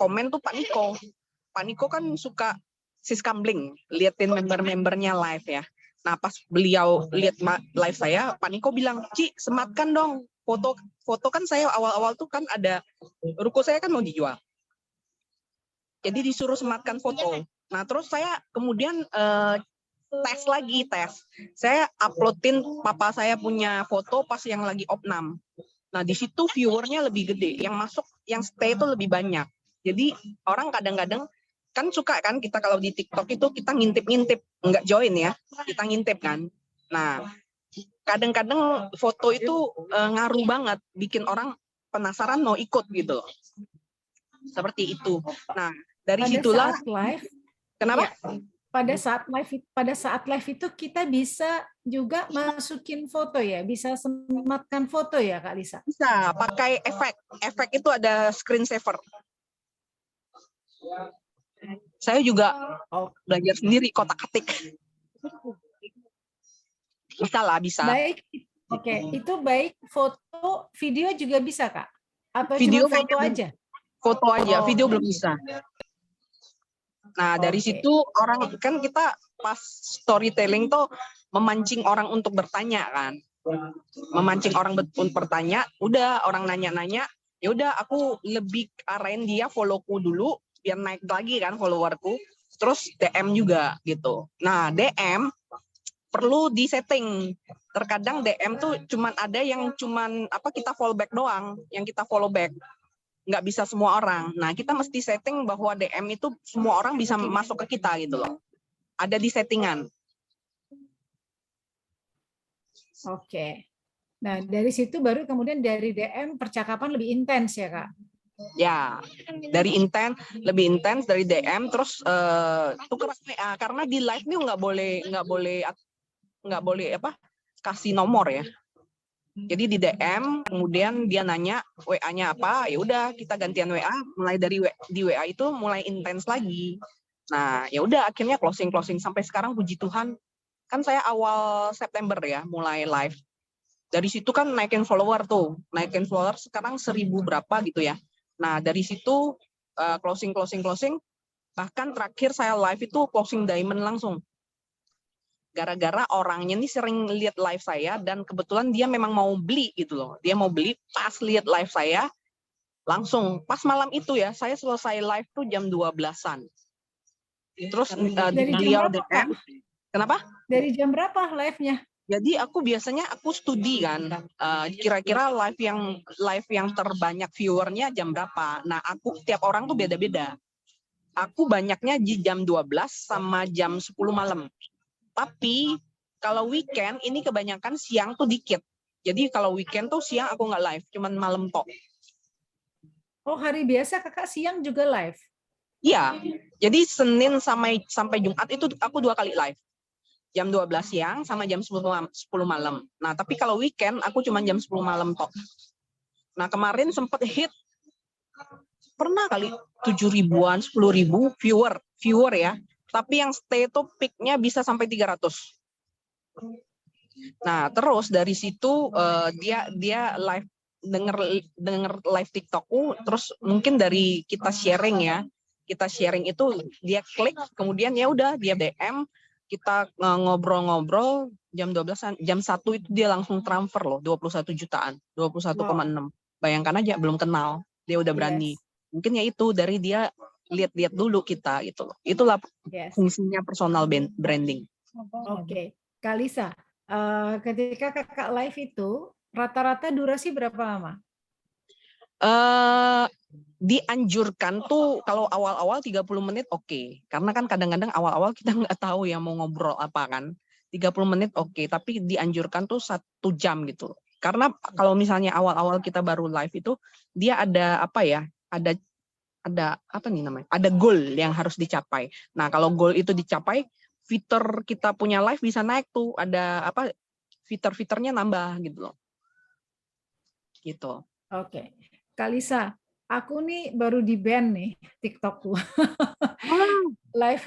komen tuh Pak Niko. Pak Niko kan suka siskambling, liatin member-membernya live ya. Nah, pas beliau lihat live saya, Pak Niko bilang, "Ci, sematkan dong foto kan saya awal-awal tuh kan ada ruko saya kan mau dijual. Jadi disuruh sematkan foto. Nah, terus saya kemudian tes. Saya uploadin papa saya punya foto pas yang lagi opnam. Nah, di situ viewernya lebih gede, yang masuk, yang stay itu lebih banyak. Jadi orang kadang-kadang kan suka kan kita kalau di TikTok itu kita ngintip-ngintip, nggak join ya, kita ngintip kan. Nah, kadang-kadang foto itu ngaruh banget, bikin orang penasaran mau ikut gitu. Seperti itu. Nah, dari situlah. Saat live, kenapa? Ya, pada saat live itu kita bisa juga masukin foto ya, bisa sematkan foto ya Kak Lisa? Bisa, pakai efek. Efek itu ada screensaver. Saya juga belajar sendiri kotak-katik. Bisa. Baik, oke. Itu baik foto, video juga bisa Kak? Atau video cuma foto aja? Foto aja, video belum bisa. Nah, dari situ orang kan kita pas storytelling tuh memancing orang untuk bertanya kan. Memancing orang untuk bertanya, udah orang nanya-nanya, ya udah aku lebih arahin dia follow-ku dulu biar naik lagi kan followerku. Terus DM juga gitu. Nah, DM perlu disetting. Terkadang DM tuh cuman ada yang cuman kita follow back doang, yang kita follow back. Nggak bisa semua orang. Nah, kita mesti setting bahwa DM itu semua orang bisa masuk ke kita gitu loh. Ada di settingan. Oke. Nah, dari situ baru kemudian dari DM percakapan lebih intens ya, Kak? Ya, dari lebih intens dari DM, terus tukar WA, karena di live nih nggak boleh kasih nomor ya. Jadi di DM, kemudian dia nanya WA-nya apa, ya udah kita gantian WA, mulai dari di WA itu mulai intens lagi. Nah, ya udah akhirnya closing sampai sekarang puji Tuhan, kan saya awal September ya mulai live. Dari situ kan naikin follower tuh, naikin follower sekarang 1000 berapa gitu ya. Nah dari situ closing, bahkan terakhir saya live itu closing diamond langsung. Gara-gara orangnya nih sering lihat live saya dan kebetulan dia memang mau beli gitu loh. Dia mau beli pas lihat live saya, langsung pas malam itu ya, saya selesai live tuh jam 12-an. Terus Dari jam beliau berapa, Kak? DM, kenapa? Dari jam berapa live-nya? Jadi aku biasanya studi kan, kira-kira live yang terbanyak viewernya jam berapa. Nah aku tiap orang tuh beda-beda. Aku banyaknya di jam 12 sama jam 10 malam. Tapi kalau weekend ini kebanyakan siang tuh dikit. Jadi kalau weekend tuh siang aku nggak live, cuman malam tok. Oh, hari biasa Kakak siang juga live? Iya, jadi Senin sampai Jumat itu aku 2 kali live. Jam 12 siang sama jam 10 malam. Nah, tapi kalau weekend aku cuma jam 10 malam tok. Nah, kemarin sempat hit pernah kali 7.000-an, 10.000 viewer ya. Tapi yang stay itu peak-nya bisa sampai 300. Nah, terus dari situ dia live denger live TikTokku, terus mungkin dari kita sharing ya. Kita sharing itu dia klik, kemudian ya udah dia DM, kita ngobrol-ngobrol jam 12 jam 1 itu dia langsung transfer loh 21 jutaan, 21,6. Bayangkan aja belum kenal, dia udah berani. Mungkin ya itu dari dia lihat-lihat dulu kita gitu loh. Itulah fungsinya personal branding. Oke. Kak Lisa, ketika Kakak live itu rata-rata durasi berapa lama? Dianjurkan tuh kalau awal-awal 30 menit oke. Karena kan kadang-kadang awal-awal kita nggak tahu ya mau ngobrol apa kan. 30 menit oke, tapi dianjurkan tuh 1 jam gitu. Karena kalau misalnya awal-awal kita baru live itu dia ada apa ya? Ada apa nih namanya? Ada goal yang harus dicapai. Nah, kalau goal itu dicapai, fitur kita punya live bisa naik tuh. Ada apa? Fitur-fiturnya nambah gitu loh. Gitu. Oke. Kak Lisa, aku nih baru di-ban nih TikTokku.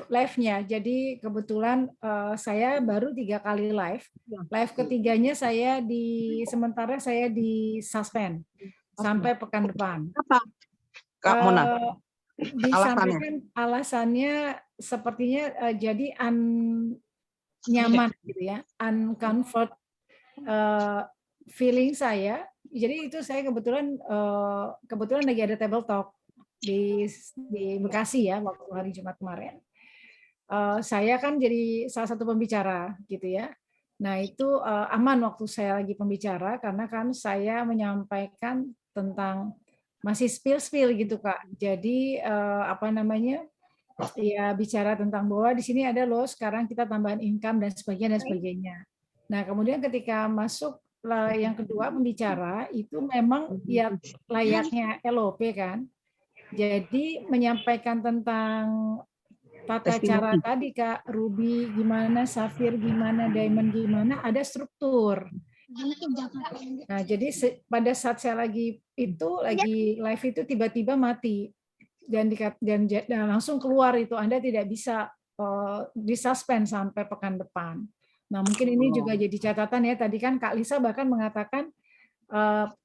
Live-nya. Jadi kebetulan saya baru 3 kali live. Live ketiganya sementara saya di suspend sampai pekan depan. Apa? Kak Mona. Disampaikan alasannya sepertinya jadi nyaman gitu ya, uncomfort feeling saya. Jadi itu saya kebetulan lagi ada table talk di Bekasi ya waktu hari Jumat kemarin. Saya kan jadi salah satu pembicara gitu ya. Nah itu aman waktu saya lagi pembicara karena kan saya menyampaikan tentang masih spill gitu Kak. Jadi apa namanya ya bicara tentang bahwa di sini ada loh sekarang kita tambahan income dan sebagainya. Nah kemudian ketika masuk yang kedua pembicara itu memang ya layaknya LOP kan. Jadi menyampaikan tentang tata cara tadi Kak, Ruby gimana, Safir gimana, Diamond gimana, ada struktur. Nah, jadi pada saat saya lagi live itu tiba-tiba mati dan langsung keluar itu Anda tidak bisa disuspend sampai pekan depan. Nah, mungkin ini juga jadi catatan ya. Tadi kan Kak Lisa bahkan mengatakan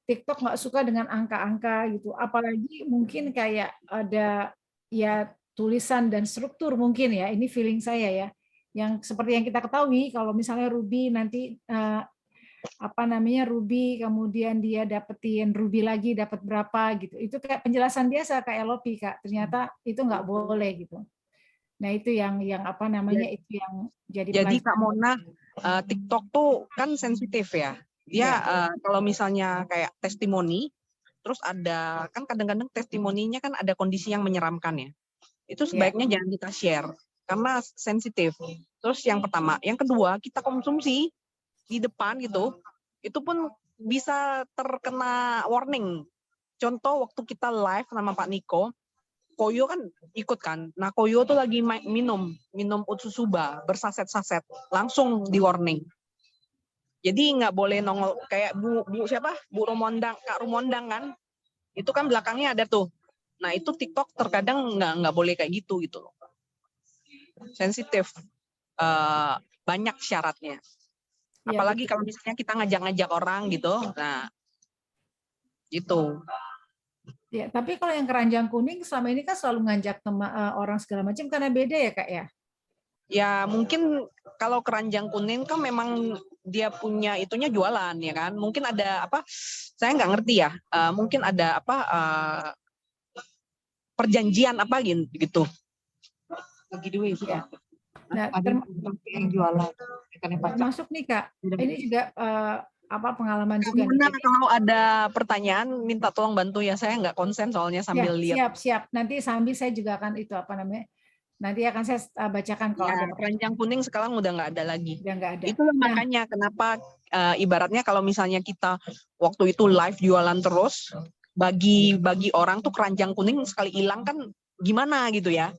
TikTok nggak suka dengan angka-angka gitu. Apalagi mungkin kayak ada ya tulisan dan struktur mungkin ya. Ini feeling saya ya. Yang seperti yang kita ketahui kalau misalnya Ruby nanti Ruby kemudian dia dapetin Ruby lagi dapat berapa gitu, itu kayak penjelasan biasa kayak LOP Kak, ternyata itu nggak boleh gitu. Nah itu yang itu yang jadi Kak Mona, TikTok tuh kan sensitif ya dia kalau misalnya kayak testimoni terus ada kan kadang-kadang testimoninya kan ada kondisi yang menyeramkan ya, itu sebaiknya jangan kita share karena sensitif. Terus yang pertama, yang kedua kita konsumsi di depan gitu, itu pun bisa terkena warning. Contoh waktu kita live sama Pak Niko, Koyo kan ikut kan. Nah Koyo tuh lagi minum Utsusuba bersaset-saset, langsung di warning. Jadi nggak boleh nongol kayak Bu Rumondang, Kak Rumondang kan, itu kan belakangnya ada tuh. Nah itu TikTok terkadang nggak boleh kayak gitu loh. Sensitif, banyak syaratnya. Iya, Apalagi betul. kalau misalnya kita ngajak-ngajak orang gitu. Nah, gitu. Ya, tapi kalau yang keranjang kuning selama ini kan selalu ngajak orang segala macam karena beda ya Kak ya. Ya mungkin kalau keranjang kuning kan memang dia punya itunya jualan ya kan. Mungkin ada apa? Saya nggak ngerti ya. Mungkin ada apa? Perjanjian apa gitu. Bagi duit Ya. Nah, Nah, yang jualan. termasuk nih Kak, ini juga pengalaman juga nih. Gimana Jadi, kalau ada pertanyaan minta tolong bantu ya. Saya nggak konsen soalnya ya, sambil lihat. siap. Nanti sambil saya juga akan itu nanti akan saya bacakan kalau Ya, ada keranjang kuning sekarang udah nggak ada lagi. yang nggak ada. Itulah Nah, makanya kenapa ibaratnya kalau misalnya kita waktu itu live jualan terus, bagi orang tuh keranjang kuning sekali hilang kan gimana gitu ya.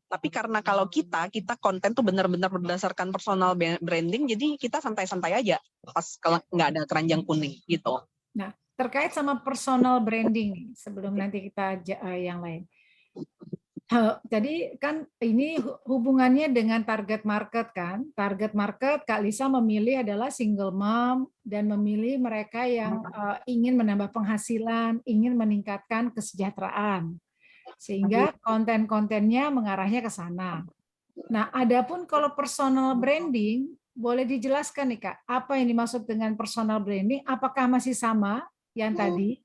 Tapi karena kalau kita konten tuh benar-benar berdasarkan personal branding, jadi kita santai-santai aja pas kalau nggak ada keranjang kuning gitu. Nah, terkait sama personal branding nih, sebelum nanti kita yang lain. Jadi kan ini hubungannya dengan target market kan. Target market Kak Lisa memilih adalah single mom dan memilih mereka yang ingin menambah penghasilan, ingin meningkatkan kesejahteraan. Sehingga konten-kontennya mengarahnya ke sana. Nah, adapun kalau personal branding, boleh dijelaskan nih Kak, apa yang dimaksud dengan personal branding? Apakah masih sama yang tadi?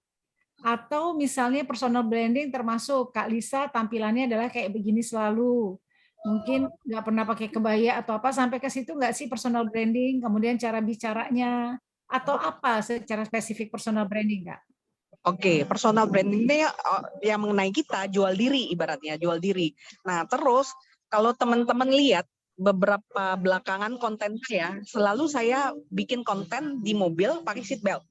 Atau misalnya personal branding termasuk Kak Lisa tampilannya adalah kayak begini selalu. Mungkin nggak pernah pakai kebaya atau apa, sampai ke situ nggak sih personal branding? Kemudian cara bicaranya, atau apa secara spesifik personal branding Kak? Oke, personal branding ini yang mengenai kita jual diri ibaratnya, jual diri. Nah, terus kalau teman-teman lihat beberapa belakangan konten selalu saya bikin konten di mobil pakai seat belt.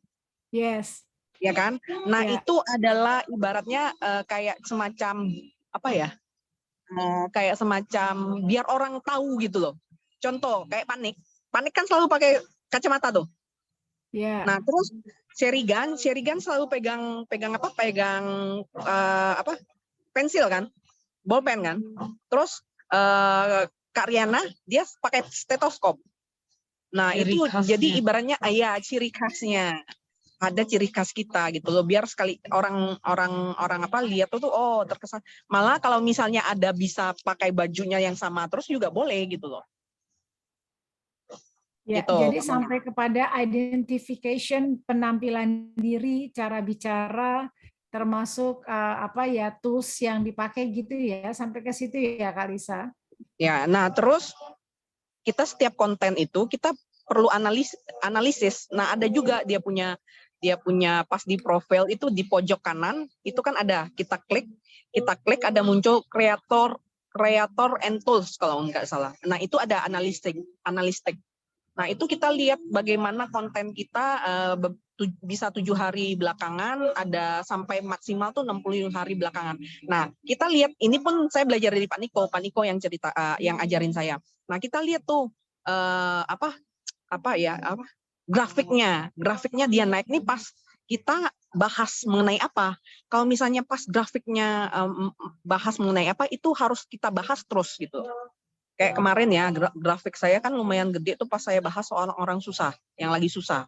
Yes. Ya kan? Nah, Ya. itu adalah ibaratnya kayak semacam apa ya? Kayak semacam biar orang tahu gitu loh. Contoh kayak Panik kan selalu pakai kacamata tuh. Ya. Nah, terus Sherigan selalu pegang pensil kan, bolpen kan. Terus Kak Riana dia pakai stetoskop. Nah, Ciri itu khasnya. jadi ibaratnya ciri khasnya. Ada ciri khas kita gitu loh, biar sekali orang lihat tuh terkesan. Malah kalau misalnya ada bisa pakai bajunya yang sama terus juga boleh gitu loh. Ya, gitu. jadi sampai kepada identification penampilan diri, cara bicara, termasuk tools yang dipakai gitu ya, sampai ke situ ya Kak Lisa. Ya, nah terus kita setiap konten itu kita perlu analisis. Nah, ada juga dia punya pas di profil itu di pojok kanan itu kan ada, kita klik ada muncul creator and tools kalau nggak salah. Nah, itu ada analistik. Nah, itu kita lihat bagaimana konten kita bisa 7 hari belakangan, ada sampai maksimal tuh 60 hari belakangan. Nah, kita lihat, ini pun saya belajar dari Pak Niko yang cerita, yang ajarin saya. Nah, kita lihat tuh grafiknya dia naik nih pas kita bahas mengenai apa. Kalau misalnya pas grafiknya bahas mengenai apa, itu harus kita bahas terus gitu. Kayak kemarin ya, grafik saya kan lumayan gede tuh pas saya bahas soal orang susah, yang lagi susah.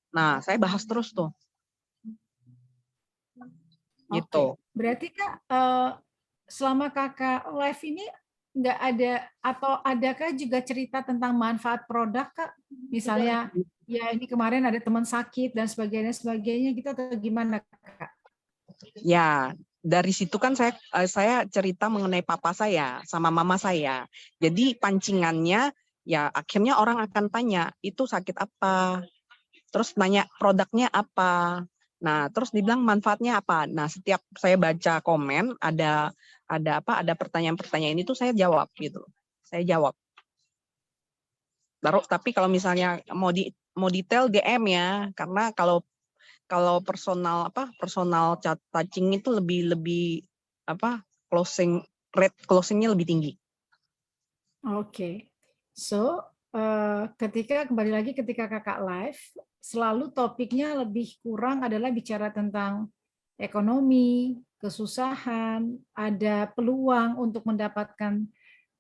Nah, saya bahas terus tuh. Gitu. Berarti Kak, selama Kakak live ini nggak ada, atau adakah juga cerita tentang manfaat produk Kak? Misalnya, ya ini kemarin ada teman sakit dan sebagainya gitu, atau gimana Kak? Ya, dari situ kan saya cerita mengenai papa saya sama mama saya. Jadi pancingannya ya akhirnya orang akan tanya, itu sakit apa? Terus nanya produknya apa? Nah, terus dibilang manfaatnya apa? Nah, setiap saya baca komen ada pertanyaan-pertanyaan itu saya jawab gitu. Saya jawab. Tapi kalau misalnya mau detail DM ya, karena kalau personal touching itu lebih rate closingnya lebih tinggi. Oke. So, kembali lagi ketika Kakak live, selalu topiknya lebih kurang adalah bicara tentang ekonomi, kesusahan, ada peluang untuk mendapatkan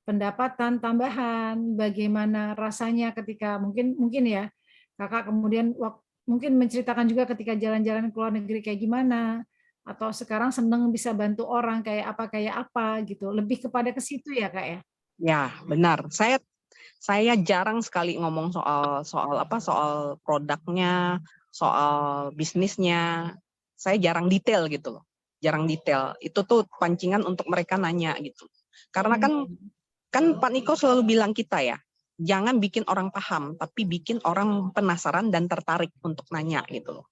pendapatan tambahan, bagaimana rasanya ketika mungkin ya Kakak kemudian mungkin menceritakan juga ketika jalan-jalan ke luar negeri kayak gimana, atau sekarang seneng bisa bantu orang kayak apa gitu. Lebih kepada ke situ ya, Kak ya? Ya, benar. Saya jarang sekali ngomong soal produknya, soal bisnisnya. Saya jarang detail gitu loh. Jarang detail. Itu tuh pancingan untuk mereka nanya gitu. Karena kan Pak Niko selalu bilang kita ya, jangan bikin orang paham, tapi bikin orang penasaran dan tertarik untuk nanya gitu loh.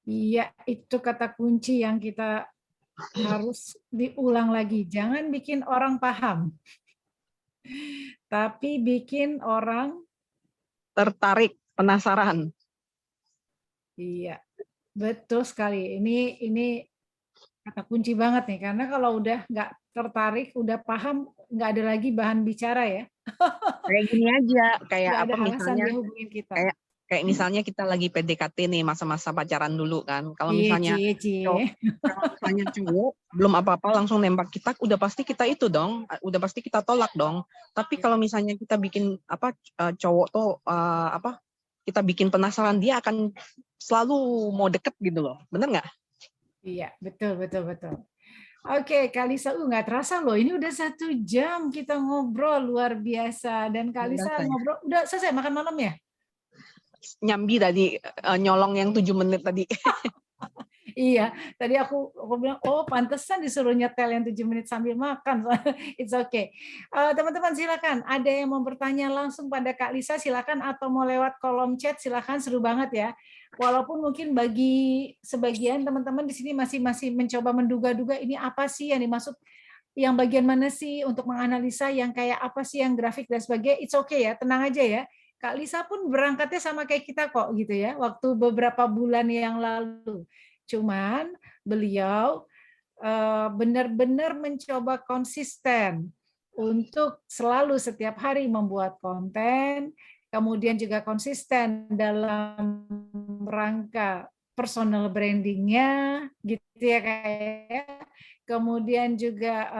Iya, itu kata kunci yang kita harus diulang lagi. Jangan bikin orang paham, tapi bikin orang Tertarik, penasaran. iya, betul sekali. Ini kata kunci banget nih, karena kalau udah nggak tertarik, udah paham, nggak ada lagi bahan bicara ya. Kayak gini aja, kayak Nggak ada apa alasan misalnya, dia hubungin kita. kayak misalnya kita lagi PDKT nih, masa-masa pacaran dulu kan. Kalau Cie, misalnya cie, cie. cowok belum apa-apa langsung nembak kita, udah pasti kita itu dong, udah pasti kita tolak dong. Tapi kalau misalnya kita bikin cowok tuh kita bikin penasaran, dia akan selalu mau deket gitu loh, bener nggak? Iya, betul, betul, betul. Oke, Kalisa, nggak terasa loh, ini udah 1 jam kita ngobrol, luar biasa. Dan Kalisa Biasa ya. ngobrol, udah selesai makan malam ya? Nyambi tadi, nyolong yang 7 menit tadi. Iya, tadi aku bilang, oh pantesan disuruh nyetel yang 7 menit sambil makan. It's okay. Teman-teman silakan, ada yang mau bertanya langsung pada Kak Lisa, silakan, atau mau lewat kolom chat, silakan, seru banget ya. Walaupun mungkin bagi sebagian teman-teman di sini masih mencoba menduga-duga ini apa sih yang dimaksud, yang bagian mana sih untuk menganalisa, yang kayak apa sih yang grafik dan sebagainya. It's okay ya, tenang aja ya. Kak Lisa pun berangkatnya sama kayak kita kok gitu ya, waktu beberapa bulan yang lalu. Cuman beliau benar-benar mencoba konsisten untuk selalu setiap hari membuat konten, kemudian juga konsisten dalam rangka personal brandingnya, gitu ya kayak. Kemudian juga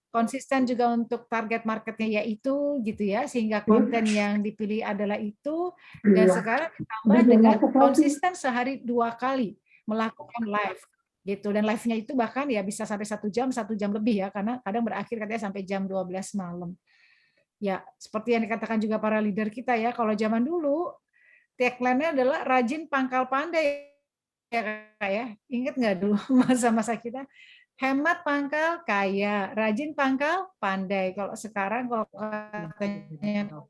konsisten juga untuk target marketnya yaitu gitu ya, sehingga konten yang dipilih adalah itu. Dan sekarang ditambah dengan konsisten sehari 2 kali melakukan live gitu, dan live-nya itu bahkan ya bisa sampai 1 jam lebih ya, karena kadang berakhir katanya sampai jam 12 malam. Ya, seperti yang dikatakan juga para leader kita ya, kalau zaman dulu tagline-nya adalah rajin pangkal pandai ya Kak ya. Ingat nggak dulu masa-masa kita? Hemat pangkal kaya, rajin pangkal pandai. Kalau sekarang kalau katanya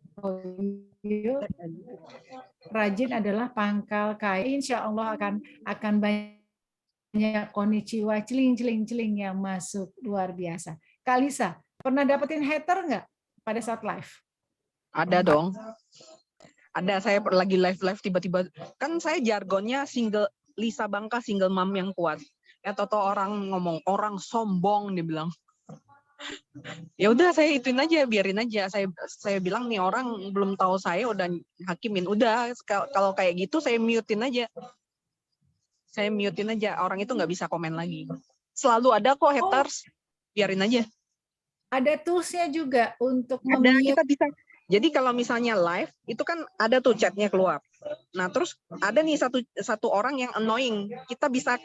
rajin adalah pangkal kaya. Insya Allah akan banyak konnichiwa, celing yang masuk, luar biasa. Kak Lisa, pernah dapetin hater nggak pada saat live? Ada dong. Ada, saya lagi live tiba-tiba, kan saya jargonnya Lisa Bangka single mom yang kuat. Ya toto orang ngomong, orang sombong, dia bilang. Ya udah saya ituin aja, biarin aja. Saya bilang nih orang belum tahu saya udah hakimin. Udah kalau kayak gitu saya mutein aja. Saya mutein aja, orang itu nggak bisa komen lagi. Selalu ada kok haters, biarin aja. Ada toolsnya juga untuk ada, kita bisa. Jadi kalau misalnya live, itu kan ada tuh chatnya keluar. Nah terus ada nih satu orang yang annoying. Kita bisa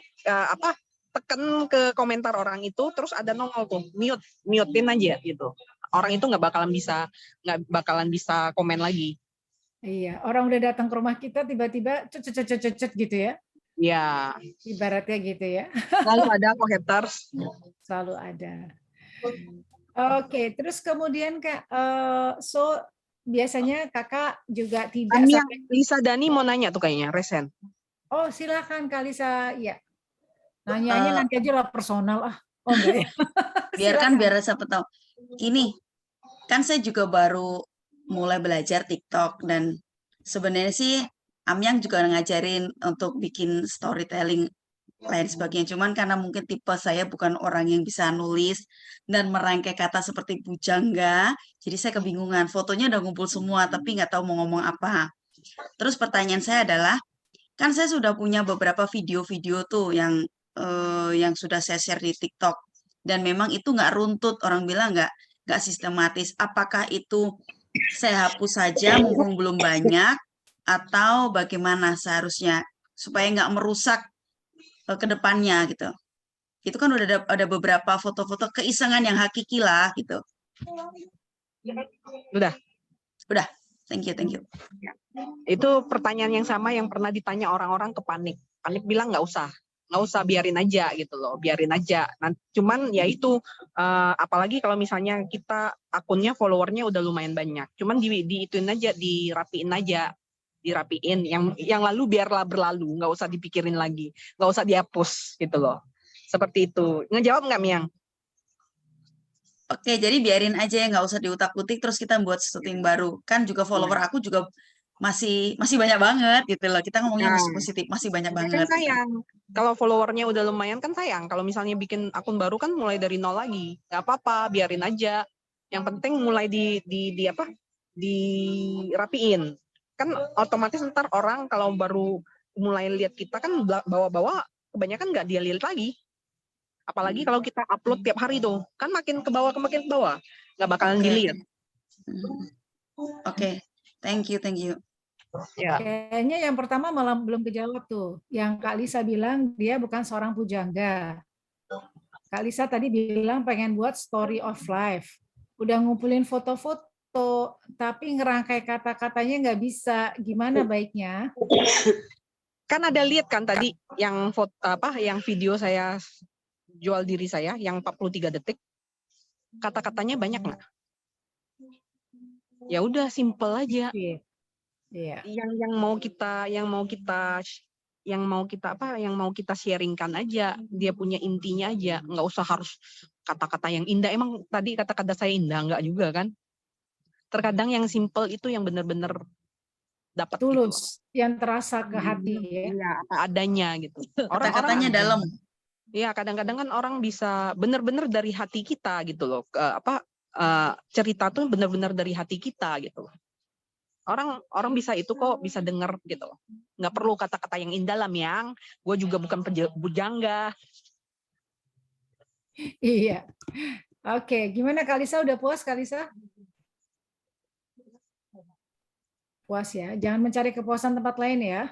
tekan ke komentar orang itu, terus ada nongol tuh, mutein aja gitu. Orang itu nggak bakalan bisa komen lagi. Iya, orang udah datang ke rumah kita tiba-tiba cet gitu ya. Ya. Ibaratnya gitu ya. Selalu ada kok haters. Selalu ada. Oke, terus kemudian Kak, biasanya Kakak juga tidak sampai... Lisa Dani mau nanya tuh kayaknya, resen. Oh, silakan Kak Lisa, ya. Nanyanya nanti aja lah personal ah. Oh enggak ya. Biar siapa tahu. Ini kan saya juga baru mulai belajar TikTok, dan sebenarnya sih Amyang juga ngajarin untuk bikin storytelling lain sebagainya. Cuman karena mungkin tipe saya bukan orang yang bisa nulis dan merangkai kata seperti bujangga, jadi saya kebingungan. Fotonya udah ngumpul semua, tapi nggak tahu mau ngomong apa. Terus pertanyaan saya adalah, kan saya sudah punya beberapa video-video tuh yang sudah saya share di TikTok, dan memang itu nggak runtut, orang bilang nggak sistematis. Apakah itu saya hapus saja mumpung belum banyak, atau bagaimana seharusnya supaya nggak merusak ke depannya gitu. Itu kan udah ada beberapa foto-foto keisengan yang hakiki lah gitu. Udah. Thank you. Itu pertanyaan yang sama yang pernah ditanya orang-orang ke Panik. Panik bilang nggak usah, biarin aja gitu loh, biarin aja. Nah, cuman ya itu, apalagi kalau misalnya kita akunnya followernya udah lumayan banyak. Cuman diituin aja, dirapiin. Yang lalu biarlah berlalu, nggak usah dipikirin lagi, nggak usah dihapus gitu loh. Seperti itu. Ngejawab nggak, Miang? Oke, jadi biarin aja ya, nggak usah diutak-utik terus kita buat sesuatu yang baru. Kan juga follower aku juga masih banyak banget gitu loh. Kita ngomongnya masih positif, masih banyak Kan banget. Gitu. sayang. Kalau followernya udah lumayan kan sayang. Kalau misalnya bikin akun baru kan mulai dari nol lagi. Nggak apa-apa, biarin aja. Yang penting mulai dirapiin. Kan otomatis ntar orang kalau baru mulai lihat kita kan bawa-bawa, kebanyakan nggak dia lihat lagi. Apalagi kalau kita upload tiap hari tuh, kan makin ke bawah, nggak bakalan dilihat. Oke, thank you. Ya. Kayaknya yang pertama malah belum kejawab tuh. Yang Kak Lisa bilang dia bukan seorang pujangga. Kak Lisa tadi bilang pengen buat story of life. Udah ngumpulin foto-foto, tapi ngerangkai kata-katanya nggak bisa. Gimana baiknya? Kan ada lihat kan tadi yang foto yang video saya jual diri saya yang 43 detik. Kata-katanya banyak nggak? Ya udah simple aja. Iya. Yang mau kita sharingkan aja, dia punya intinya aja, nggak usah harus kata-kata yang indah. Emang tadi kata-kata saya indah nggak juga kan? Terkadang yang simple itu yang benar-benar dapat tulus, yang terasa ke hati ya. Iya, apa adanya gitu. Kata-katanya dalam. Iya, kadang-kadang kan orang bisa benar-benar dari hati kita gitu loh. Cerita tuh benar-benar dari hati kita gitu. Orang bisa itu kok, bisa denger gitu. Nggak perlu kata-kata yang indah lah, Yang. Gue juga bukan pujangga. Iya. Oke, gimana Kak Lisa? Udah puas Kak Lisa? Puas ya. Jangan mencari kepuasan tempat lain ya.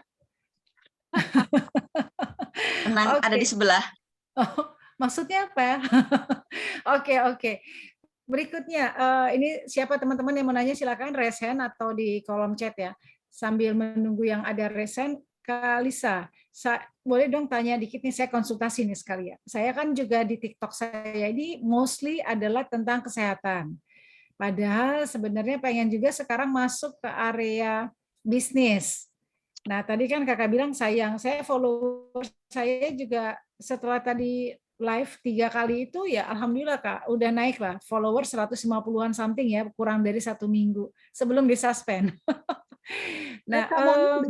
Tenang, ada di sebelah. Oh, maksudnya apa ya? Oke. Berikutnya, ini siapa teman-teman yang mau nanya silakan raise hand atau di kolom chat ya. Sambil menunggu yang ada raise hand, Kak Lisa, boleh dong tanya dikit nih, saya konsultasi nih sekali ya. Saya kan juga di TikTok saya ini mostly adalah tentang kesehatan. Padahal sebenarnya pengen juga sekarang masuk ke area bisnis. Nah, tadi kan Kakak bilang sayang, saya follower saya juga setelah tadi live 3 kali itu ya alhamdulillah Kak, udah naik lah follower 150-an something ya, kurang dari 1 minggu sebelum disuspend. Nah, kalau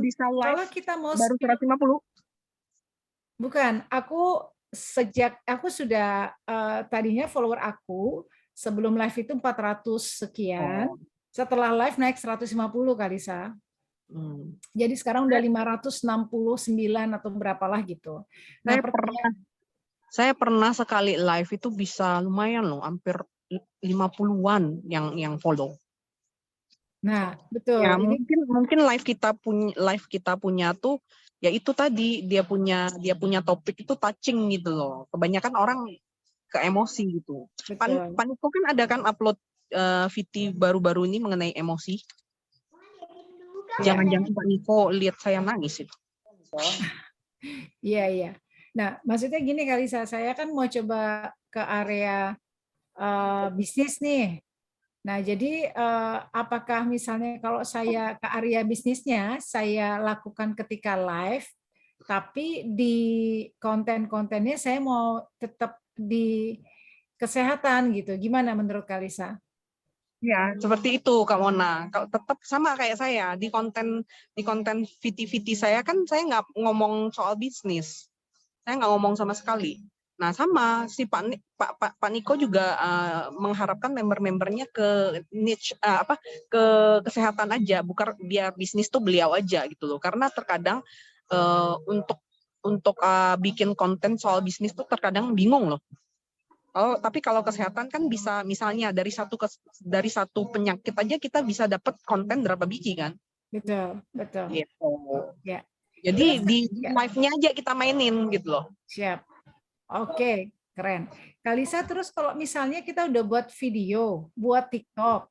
kita mau baru 150. Bukan, aku sudah tadinya follower aku sebelum live itu 400 sekian. Setelah live naik 150 kali Sa. Jadi sekarang udah 569 atau berapalah gitu. Nah, Saya pernah sekali live itu bisa lumayan loh, hampir 50-an yang follow. Nah, betul. Ya, mungkin live kita punya tuh ya itu tadi dia punya topik itu touching gitu loh. Kebanyakan orang ke emosi gitu. Paniko kan ada kan upload VT baru-baru ini mengenai emosi. Jangan-jangan Pak Niko lihat saya nangis itu. Iya. Nah, maksudnya gini kali saya kan mau coba ke area bisnis nih. Nah, jadi apakah misalnya kalau saya ke area bisnisnya, saya lakukan ketika live, tapi di konten-kontennya saya mau tetap di kesehatan gitu. Gimana menurut Kalisa? Ya, seperti itu Kak Mona. Kalau tetap sama kayak saya di konten VT saya kan saya nggak ngomong soal bisnis. Saya nggak ngomong sama sekali. Nah, sama si Pak Niko juga mengharapkan member-membernya ke niche ke kesehatan aja, bukan biar bisnis tuh beliau aja gitu loh. Karena terkadang untuk bikin konten soal bisnis tuh terkadang bingung loh. Tapi kalau kesehatan kan bisa, misalnya dari satu penyakit aja kita bisa dapat konten berapa biji kan? Betul, betul. Gitu. Ya. Jadi Terus, di ya. live-nya aja kita mainin gitu loh. Siap. Oke, keren. Kalisa, terus kalau misalnya kita udah buat video, buat TikTok,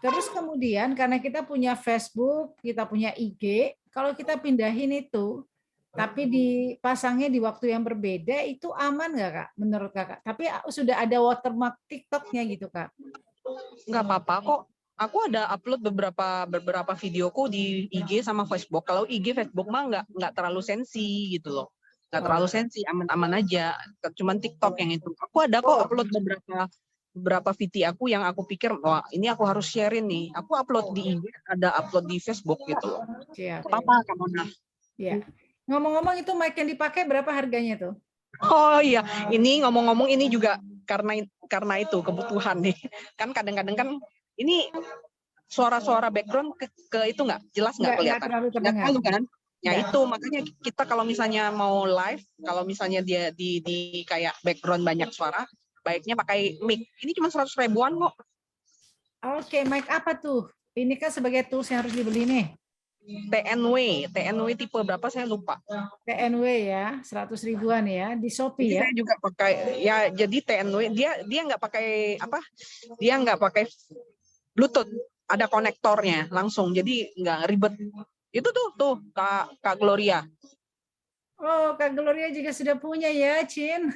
terus kemudian karena kita punya Facebook, kita punya IG, kalau kita pindahin itu, tapi dipasangnya di waktu yang berbeda, itu aman nggak, Kak, menurut Kakak? Tapi sudah ada watermark TikToknya gitu, Kak? Nggak apa-apa kok. Aku ada upload beberapa videoku di IG sama Facebook. Kalau IG, Facebook mah nggak terlalu sensi gitu loh. Nggak terlalu sensi, aman-aman aja. Cuman TikTok yang itu. Aku ada kok upload beberapa video aku yang aku pikir, wah ini aku harus sharein nih. Aku upload di IG, ada upload di Facebook gitu loh. Siap. Apa kamu nah? Ya. Ngomong-ngomong itu mic yang dipakai berapa harganya tuh? Oh iya, ini ngomong-ngomong ini juga karena itu kebutuhan nih. Kan kadang-kadang kan ini suara-suara background ke itu nggak jelas, nggak kelihatan. Nggak terlalu kan? Ya itu makanya kita kalau misalnya mau live, kalau misalnya dia di kayak background banyak suara, baiknya pakai mic. Ini cuma 100 ribuan kok. Oke, mic apa tuh? Ini kan sebagai tools yang harus dibeli nih. TNW tipe berapa saya lupa. TNW ya, 100 ribuan ya di Shopee ya. Saya juga pakai ya, jadi TNW dia nggak pakai apa? Dia nggak pakai Bluetooth, ada konektornya langsung, jadi nggak ribet. Itu tuh Kak Gloria. Oh, Kak Gloria juga sudah punya ya, Cin.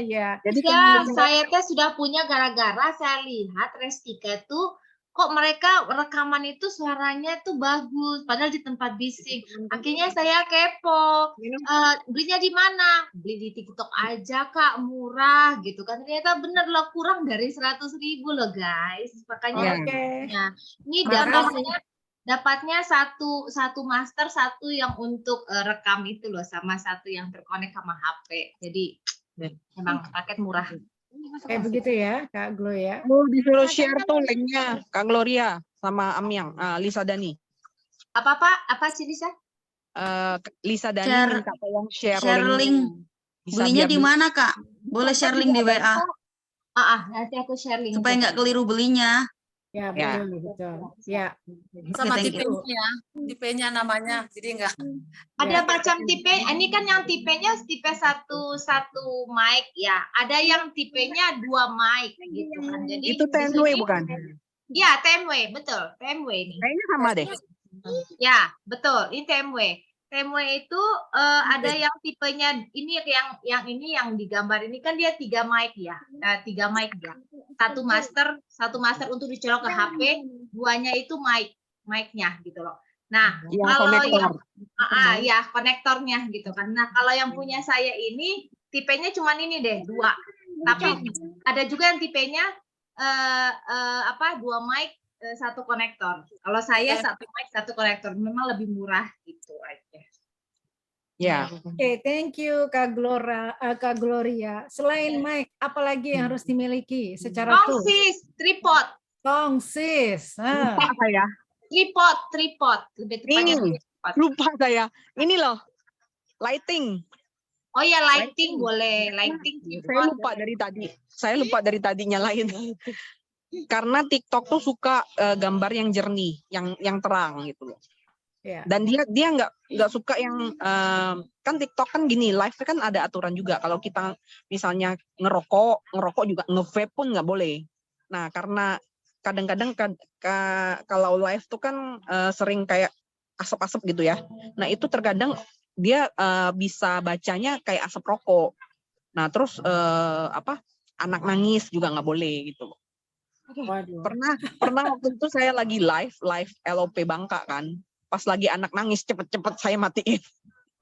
Ya. Jadi Ya, saya teh sudah punya gara-gara saya lihat Restika tuh kok mereka rekaman itu suaranya tuh bagus, padahal di tempat bising. Akhirnya saya kepo, belinya di mana? Beli di TikTok aja Kak, murah gitu kan. Ternyata bener loh, kurang dari 100 ribu loh guys. Makanya ini dapatnya satu master, satu yang untuk rekam itu loh, sama satu yang terkonek sama HP. Jadi memang paket murah. Kayak begitu ya, Kak Glo ya. Disuruh share tuh linknya Kak Gloria sama Amyang, Lisa Dani. Apa sih Lisa? Lisa Dani minta tolong share link. Belinya di mana Kak? Boleh share link di WA. Nanti aku share link. Supaya nggak keliru belinya. Ya, betul, betul. Ya. Sama tipenya, tipenya namanya, jadi enggak. Ada macam tipe, ini kan yang tipenya tipe satu mic ya. Ada yang tipenya 2 mic gitu kan. Jadi itu TNW bukan? Ya, TMW, betul. TMW ini. Kayaknya sama deh. Ya, betul. Ini TMW. TMW itu ada yang tipenya ini yang digambar ini kan dia 3 mic ya. 3 mic ya. Satu master untuk dicolok ke HP, 2-nya itu mic-nya gitu loh. Nah, kalau yang konektornya gitu kan. Nah, kalau yang punya saya ini tipenya cuma ini deh, 2. Tapi ada juga yang tipenya 2 mic, 1 konektor. Kalau saya 1 mic, 1 konektor, memang lebih murah gitu aja. Ya. Oke, thank you Kak Gloria. Selain mic, apalagi yang harus dimiliki secara tools? Tongsis, tripod. Tongsis. Lupa saya. Tripod. Ini lupa saya. Ini loh, lighting. Oh ya, lighting boleh. Lighting. Saya lupa dari tadi nyalain. Karena TikTok tuh suka gambar yang jernih, yang terang gitu loh. Yeah. Dan dia nggak suka yang kan TikTok kan gini, live kan ada aturan juga. Kalau kita misalnya ngerokok juga, nge-vape pun nggak boleh. Nah, karena kadang-kadang kalau live tuh kan sering kayak asap-asap gitu ya. Nah, itu terkadang dia bisa bacanya kayak asap rokok. Nah, terus anak nangis juga nggak boleh gitu. Pernah waktu itu saya lagi live LOP Bangka kan. Pas lagi anak nangis cepet-cepet saya matiin.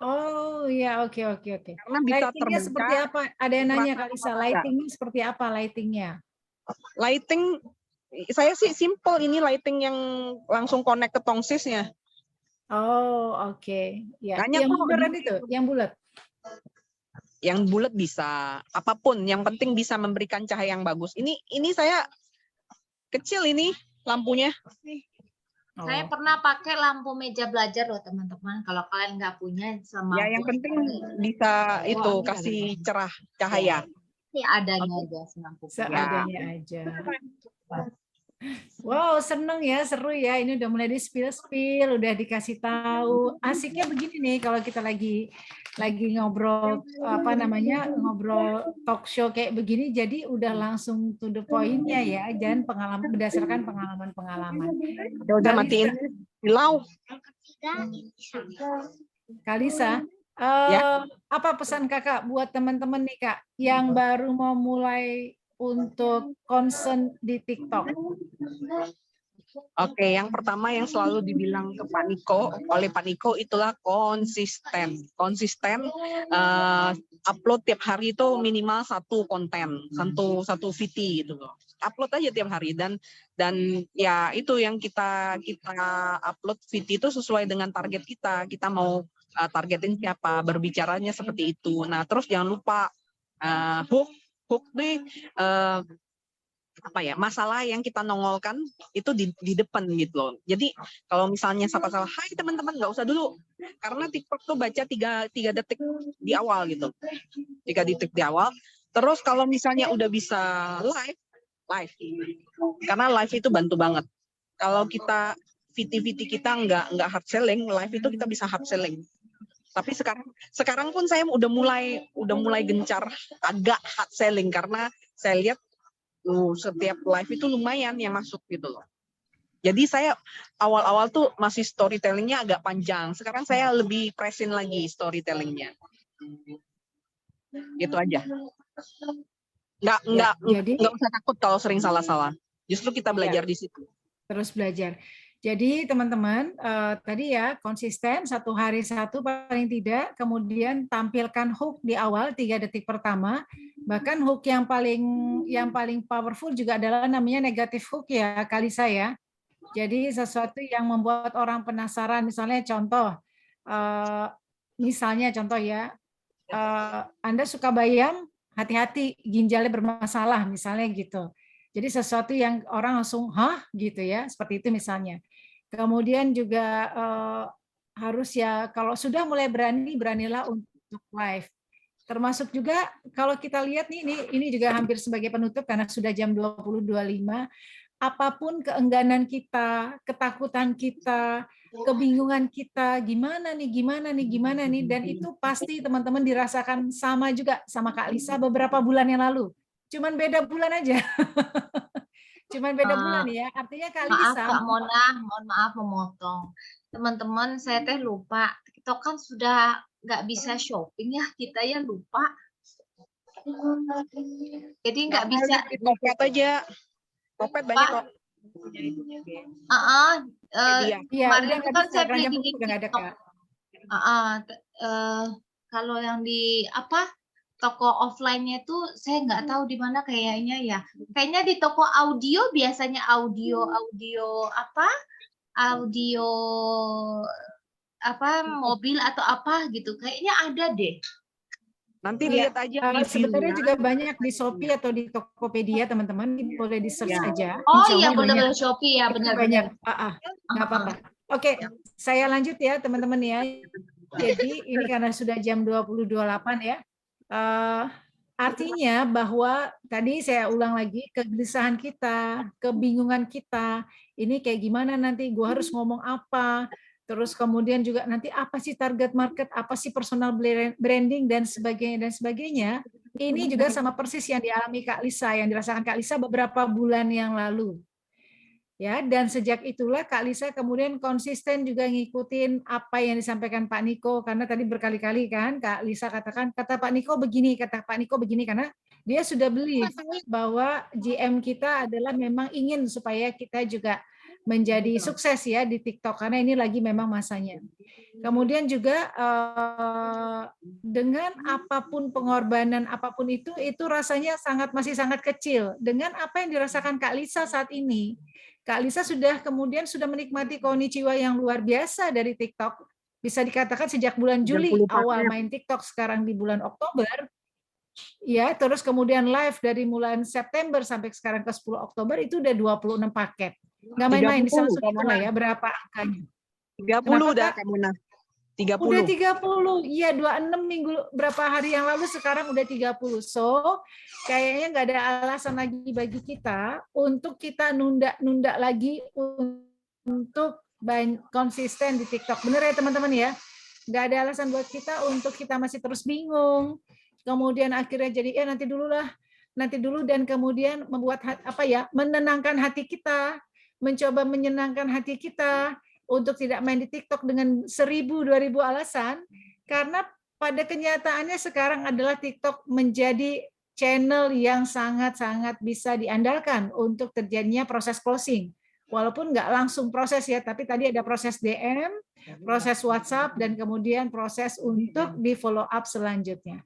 Oh iya, oke. Karena bisa lightingnya seperti apa? Ada yang nanya Kak Lisa, lightingnya seperti apa lightingnya? Lighting saya sih simple, ini lighting yang langsung connect ke tongsisnya. Oh oke. Ya. Banyak yang bulat itu, yang bulat. Yang bulat bisa, apapun. Yang penting bisa memberikan cahaya yang bagus. Ini saya kecil ini lampunya. Saya pernah pakai lampu meja belajar loh teman-teman. Kalau kalian nggak punya sama ya yang penting bisa itu kasih cerah cahaya. Seadanya aja 90. Seadanya aja. Wow, seneng ya, seru ya. Ini udah mulai di-spill, udah dikasih tahu. Asiknya begini nih kalau kita lagi ngobrol ngobrol talk show kayak begini, jadi udah langsung to the point-nya ya, dan berdasarkan pengalaman-pengalaman. Udah matiin silau. Kalisa, Ya. apa pesan Kakak buat teman-teman nih Kak yang baru mau mulai untuk concern di TikTok? Oke, yang pertama yang selalu dibilang ke Pak Niko, oleh Pak Niko itulah konsisten. Konsisten upload tiap hari itu minimal satu konten, satu VT gitu loh. Upload aja tiap hari dan ya itu yang kita upload VT itu sesuai dengan target kita. Kita mau targetin siapa, berbicaranya seperti itu. Nah, terus jangan lupa hook nih masalah yang kita nongolkan itu di depan gitu loh. Jadi kalau misalnya sapa-sapa, hai teman-teman, nggak usah dulu, karena TikTok tuh baca 3 detik di awal gitu, 3 detik di awal. Terus kalau misalnya udah bisa live, karena live itu bantu banget. Kalau kita VT kita nggak hard selling, live itu kita bisa hard selling. Tapi sekarang pun saya udah mulai gencar agak hard selling karena saya lihat setiap live itu lumayan yang masuk gitu loh. Jadi saya awal-awal tuh masih storytellingnya agak panjang. Sekarang saya lebih presin lagi storytellingnya. Gitu aja. Nggak usah takut kalau sering salah-salah. Justru kita belajar di situ. Terus belajar. Jadi teman-teman, tadi ya konsisten 1 hari 1 paling tidak, kemudian tampilkan hook di awal 3 detik pertama. Bahkan hook yang paling powerful juga adalah namanya negatif hook ya, Kalisa ya. Jadi sesuatu yang membuat orang penasaran, misalnya contoh ya, Anda suka bayam, hati-hati ginjalnya bermasalah misalnya gitu. Jadi sesuatu yang orang langsung hah gitu ya, seperti itu misalnya. Kemudian juga harus ya kalau sudah mulai beranilah untuk live. Termasuk juga kalau kita lihat nih ini juga hampir sebagai penutup karena sudah jam 20.25. Apapun keengganan kita, ketakutan kita, kebingungan kita, gimana nih, dan itu pasti teman-teman dirasakan sama juga sama Kak Lisa beberapa bulan yang lalu. Cuman beda bulan aja. Cuman beda bulan ya. Artinya Kak Lisa. Maaf Kak Mona, mohon maaf memotong. Teman-teman, saya teh lupa. Kita kan sudah nggak bisa shopping ya, kita ya lupa. Jadi nggak bisa. Topet aja. Topet banyak kok. Kemarin itu kan saya beli di udah nggak ada Kak. Kalau yang di toko offline-nya tuh saya nggak tahu di mana kayaknya ya. Kayaknya di toko audio biasanya audio mobil atau apa gitu. Kayaknya ada deh. Nanti lihat aja. Sebenarnya juga banyak di Shopee atau di Tokopedia teman-teman, boleh di search aja. Oh iya benar-benar Shopee ya benar. Banyak. Nggak apa-apa. Oke, saya lanjut ya teman-teman ya. Jadi ini karena sudah jam 20.28 ya. Artinya bahwa tadi saya ulang lagi, kegelisahan kita, kebingungan kita, ini kayak gimana nanti gue harus ngomong apa, terus kemudian juga nanti apa sih target market, apa sih personal branding dan sebagainya. Ini juga sama persis yang dialami Kak Lisa, yang dirasakan Kak Lisa beberapa bulan yang lalu. Ya, dan sejak itulah Kak Lisa kemudian konsisten juga ngikutin apa yang disampaikan Pak Niko, karena tadi berkali-kali kan Kak Lisa katakan, kata Pak Niko begini, karena dia sudah believe bahwa GM kita adalah memang ingin supaya kita juga menjadi sukses ya di TikTok, karena ini lagi memang masanya. Kemudian juga dengan apapun pengorbanan apapun itu rasanya masih sangat kecil dengan apa yang dirasakan Kak Lisa saat ini. Kak Lisa sudah menikmati konnichiwa yang luar biasa dari TikTok. Bisa dikatakan sejak bulan Juli awal main TikTok, sekarang di bulan Oktober. Ya, terus kemudian live dari bulan September sampai sekarang ke 10 Oktober itu udah 26 paket. Nggak main-main, bisa langsung itulah ya berapa angkanya. 30 udah Kak Mona. Udah 30. 30. Iya, 26 minggu berapa hari yang lalu sekarang udah 30. So, kayaknya nggak ada alasan lagi bagi kita untuk kita nunda lagi untuk konsisten di TikTok. Bener ya teman-teman ya? Nggak ada alasan buat kita untuk kita masih terus bingung. Kemudian akhirnya jadi nanti dulu dan kemudian membuat menenangkan hati kita, mencoba menyenangkan hati kita untuk tidak main di TikTok dengan 1000-2000 alasan, karena pada kenyataannya sekarang adalah TikTok menjadi channel yang sangat-sangat bisa diandalkan untuk terjadinya proses closing. Walaupun nggak langsung proses ya, tapi tadi ada proses DM, proses WhatsApp, dan kemudian proses untuk di follow up selanjutnya.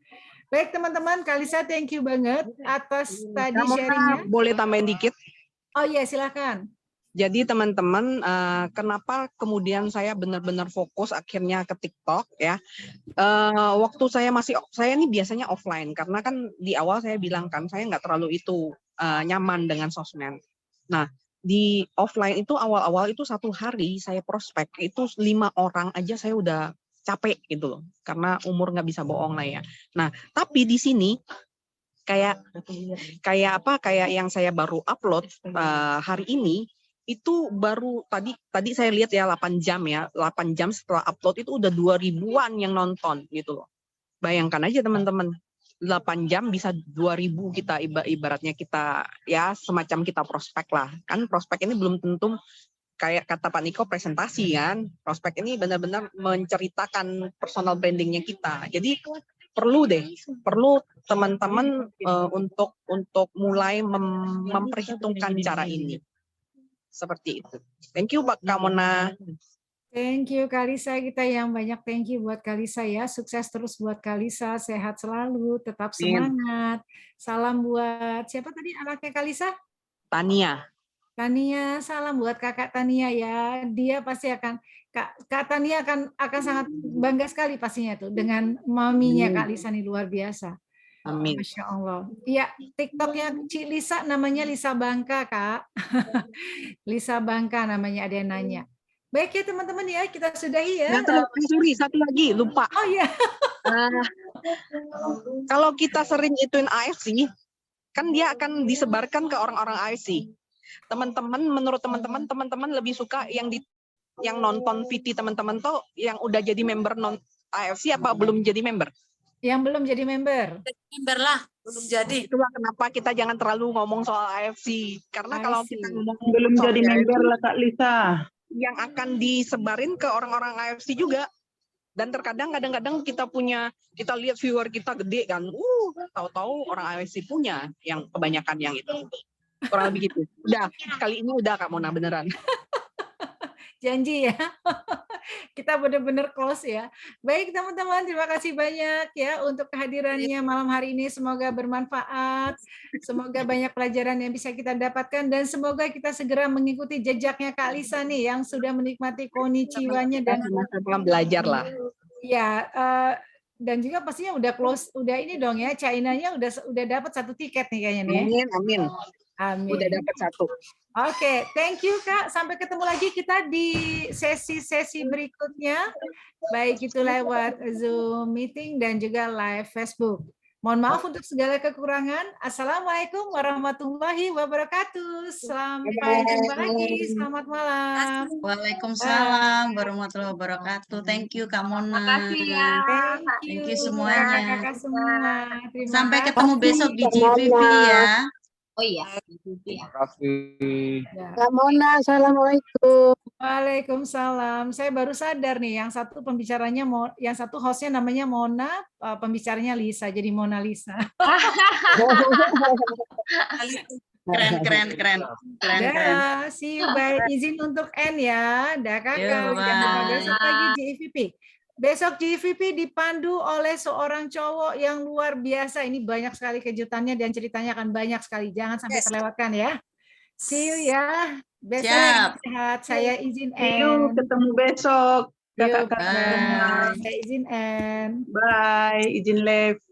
Baik teman-teman, Kalisa thank you banget atas tadi sharingnya. Boleh tambahin dikit? Oh iya, silakan. Jadi teman-teman, kenapa kemudian saya benar-benar fokus akhirnya ke TikTok ya? Waktu saya ini biasanya offline, karena kan di awal saya bilang kan saya nggak terlalu nyaman dengan sosmed. Nah, di offline itu awal-awal itu 1 hari saya prospek itu 5 orang aja saya udah capek gitu loh, karena umur nggak bisa bohong lah ya. Nah, tapi di sini kayak yang saya baru upload hari ini. Itu baru tadi saya lihat ya 8 jam setelah upload itu udah 2000-an yang nonton gitu loh. Bayangkan aja teman-teman, 8 jam bisa 2000 kita ibaratnya kita ya semacam kita prospek lah. Kan prospek ini belum tentu kayak kata Pak Niko presentasi kan. Prospek ini benar-benar menceritakan personal brandingnya kita. Jadi perlu teman-teman untuk mulai memperhitungkan cara ini. Seperti itu. Thank you Kak Mona. Thank you Kalisa, kita yang banyak thank you buat Kalisa ya. Sukses terus buat Kalisa, sehat selalu, tetap semangat. Salam buat siapa tadi anaknya Kalisa? Tania. Tania, salam buat Kakak Tania ya. Dia pasti akan Kak Tania akan sangat bangga sekali pastinya tuh dengan maminya Kak Lisa nih, luar biasa. Amin. Masya Allah. Iya, TikToknya Cik Lisa namanya Lisa Bangka, Kak. Lisa Bangka namanya, ada yang nanya. Baik ya teman-teman ya, kita sudahi ya. Sorry, satu lagi, lupa. Oh iya. Kalau kita sering ituin AFC, kan dia akan disebarkan ke orang-orang AFC. Menurut teman-teman lebih suka yang nonton VT teman-teman tuh yang udah jadi member non AFC apa belum jadi member? Yang belum jadi member. Member lah, belum jadi. Itulah kenapa kita jangan terlalu ngomong soal AFC. Karena kalau kita ngomong belum jadi member lah Kak Lisa. Yang akan disebarin ke orang-orang AFC juga. Dan kadang kita lihat viewer kita gede kan. Tahu-tahu orang AFC punya yang kebanyakan yang itu. Kurang lebih gitu. Udah, kali ini udah Kak Mona beneran. Janji ya. Kita benar-benar close ya. Baik teman-teman, terima kasih banyak ya untuk kehadirannya malam hari ini. Semoga bermanfaat. Semoga banyak pelajaran yang bisa kita dapatkan dan semoga kita segera mengikuti jejaknya Kak Lisa nih yang sudah menikmati konnichiwa-nya dan belajar lah. Ya, dan juga pastinya udah close, udah ini dong ya, China-nya udah dapat 1 tiket nih kayaknya nih. Amin. Amin. Udah dapat 1. Oke, thank you Kak. Sampai ketemu lagi kita di sesi-sesi berikutnya. Baik itu lewat Zoom meeting dan juga live Facebook. Mohon maaf untuk segala kekurangan. Assalamualaikum warahmatullahi wabarakatuh. Sampai jumpa lagi. Selamat malam. Waalaikumsalam warahmatullahi wabarakatuh. Thank you Kak Mona. Makasih ya. Thank you semuanya. Kakak-kakak semua. Terima Sampai kasih. ketemu besok di GVP ya. Oh iya. Terima kasih. Ya. Mona, assalamualaikum. Waalaikumsalam. Saya baru sadar nih, yang satu pembicaranya, yang satu hostnya namanya Mona, pembicaranya Lisa, jadi Mona Lisa. Keren. Dah, see you, bye. Izin untuk end ya. Dah kakak. Besok lagi GVP. Besok GVP dipandu oleh seorang cowok yang luar biasa. Ini banyak sekali kejutannya dan ceritanya akan banyak sekali. Jangan sampai terlewatkan ya. See you ya. Besok sehat. Saya izin end. Ketemu besok. Kakak-kakak. Saya izin end. Bye. Izin live.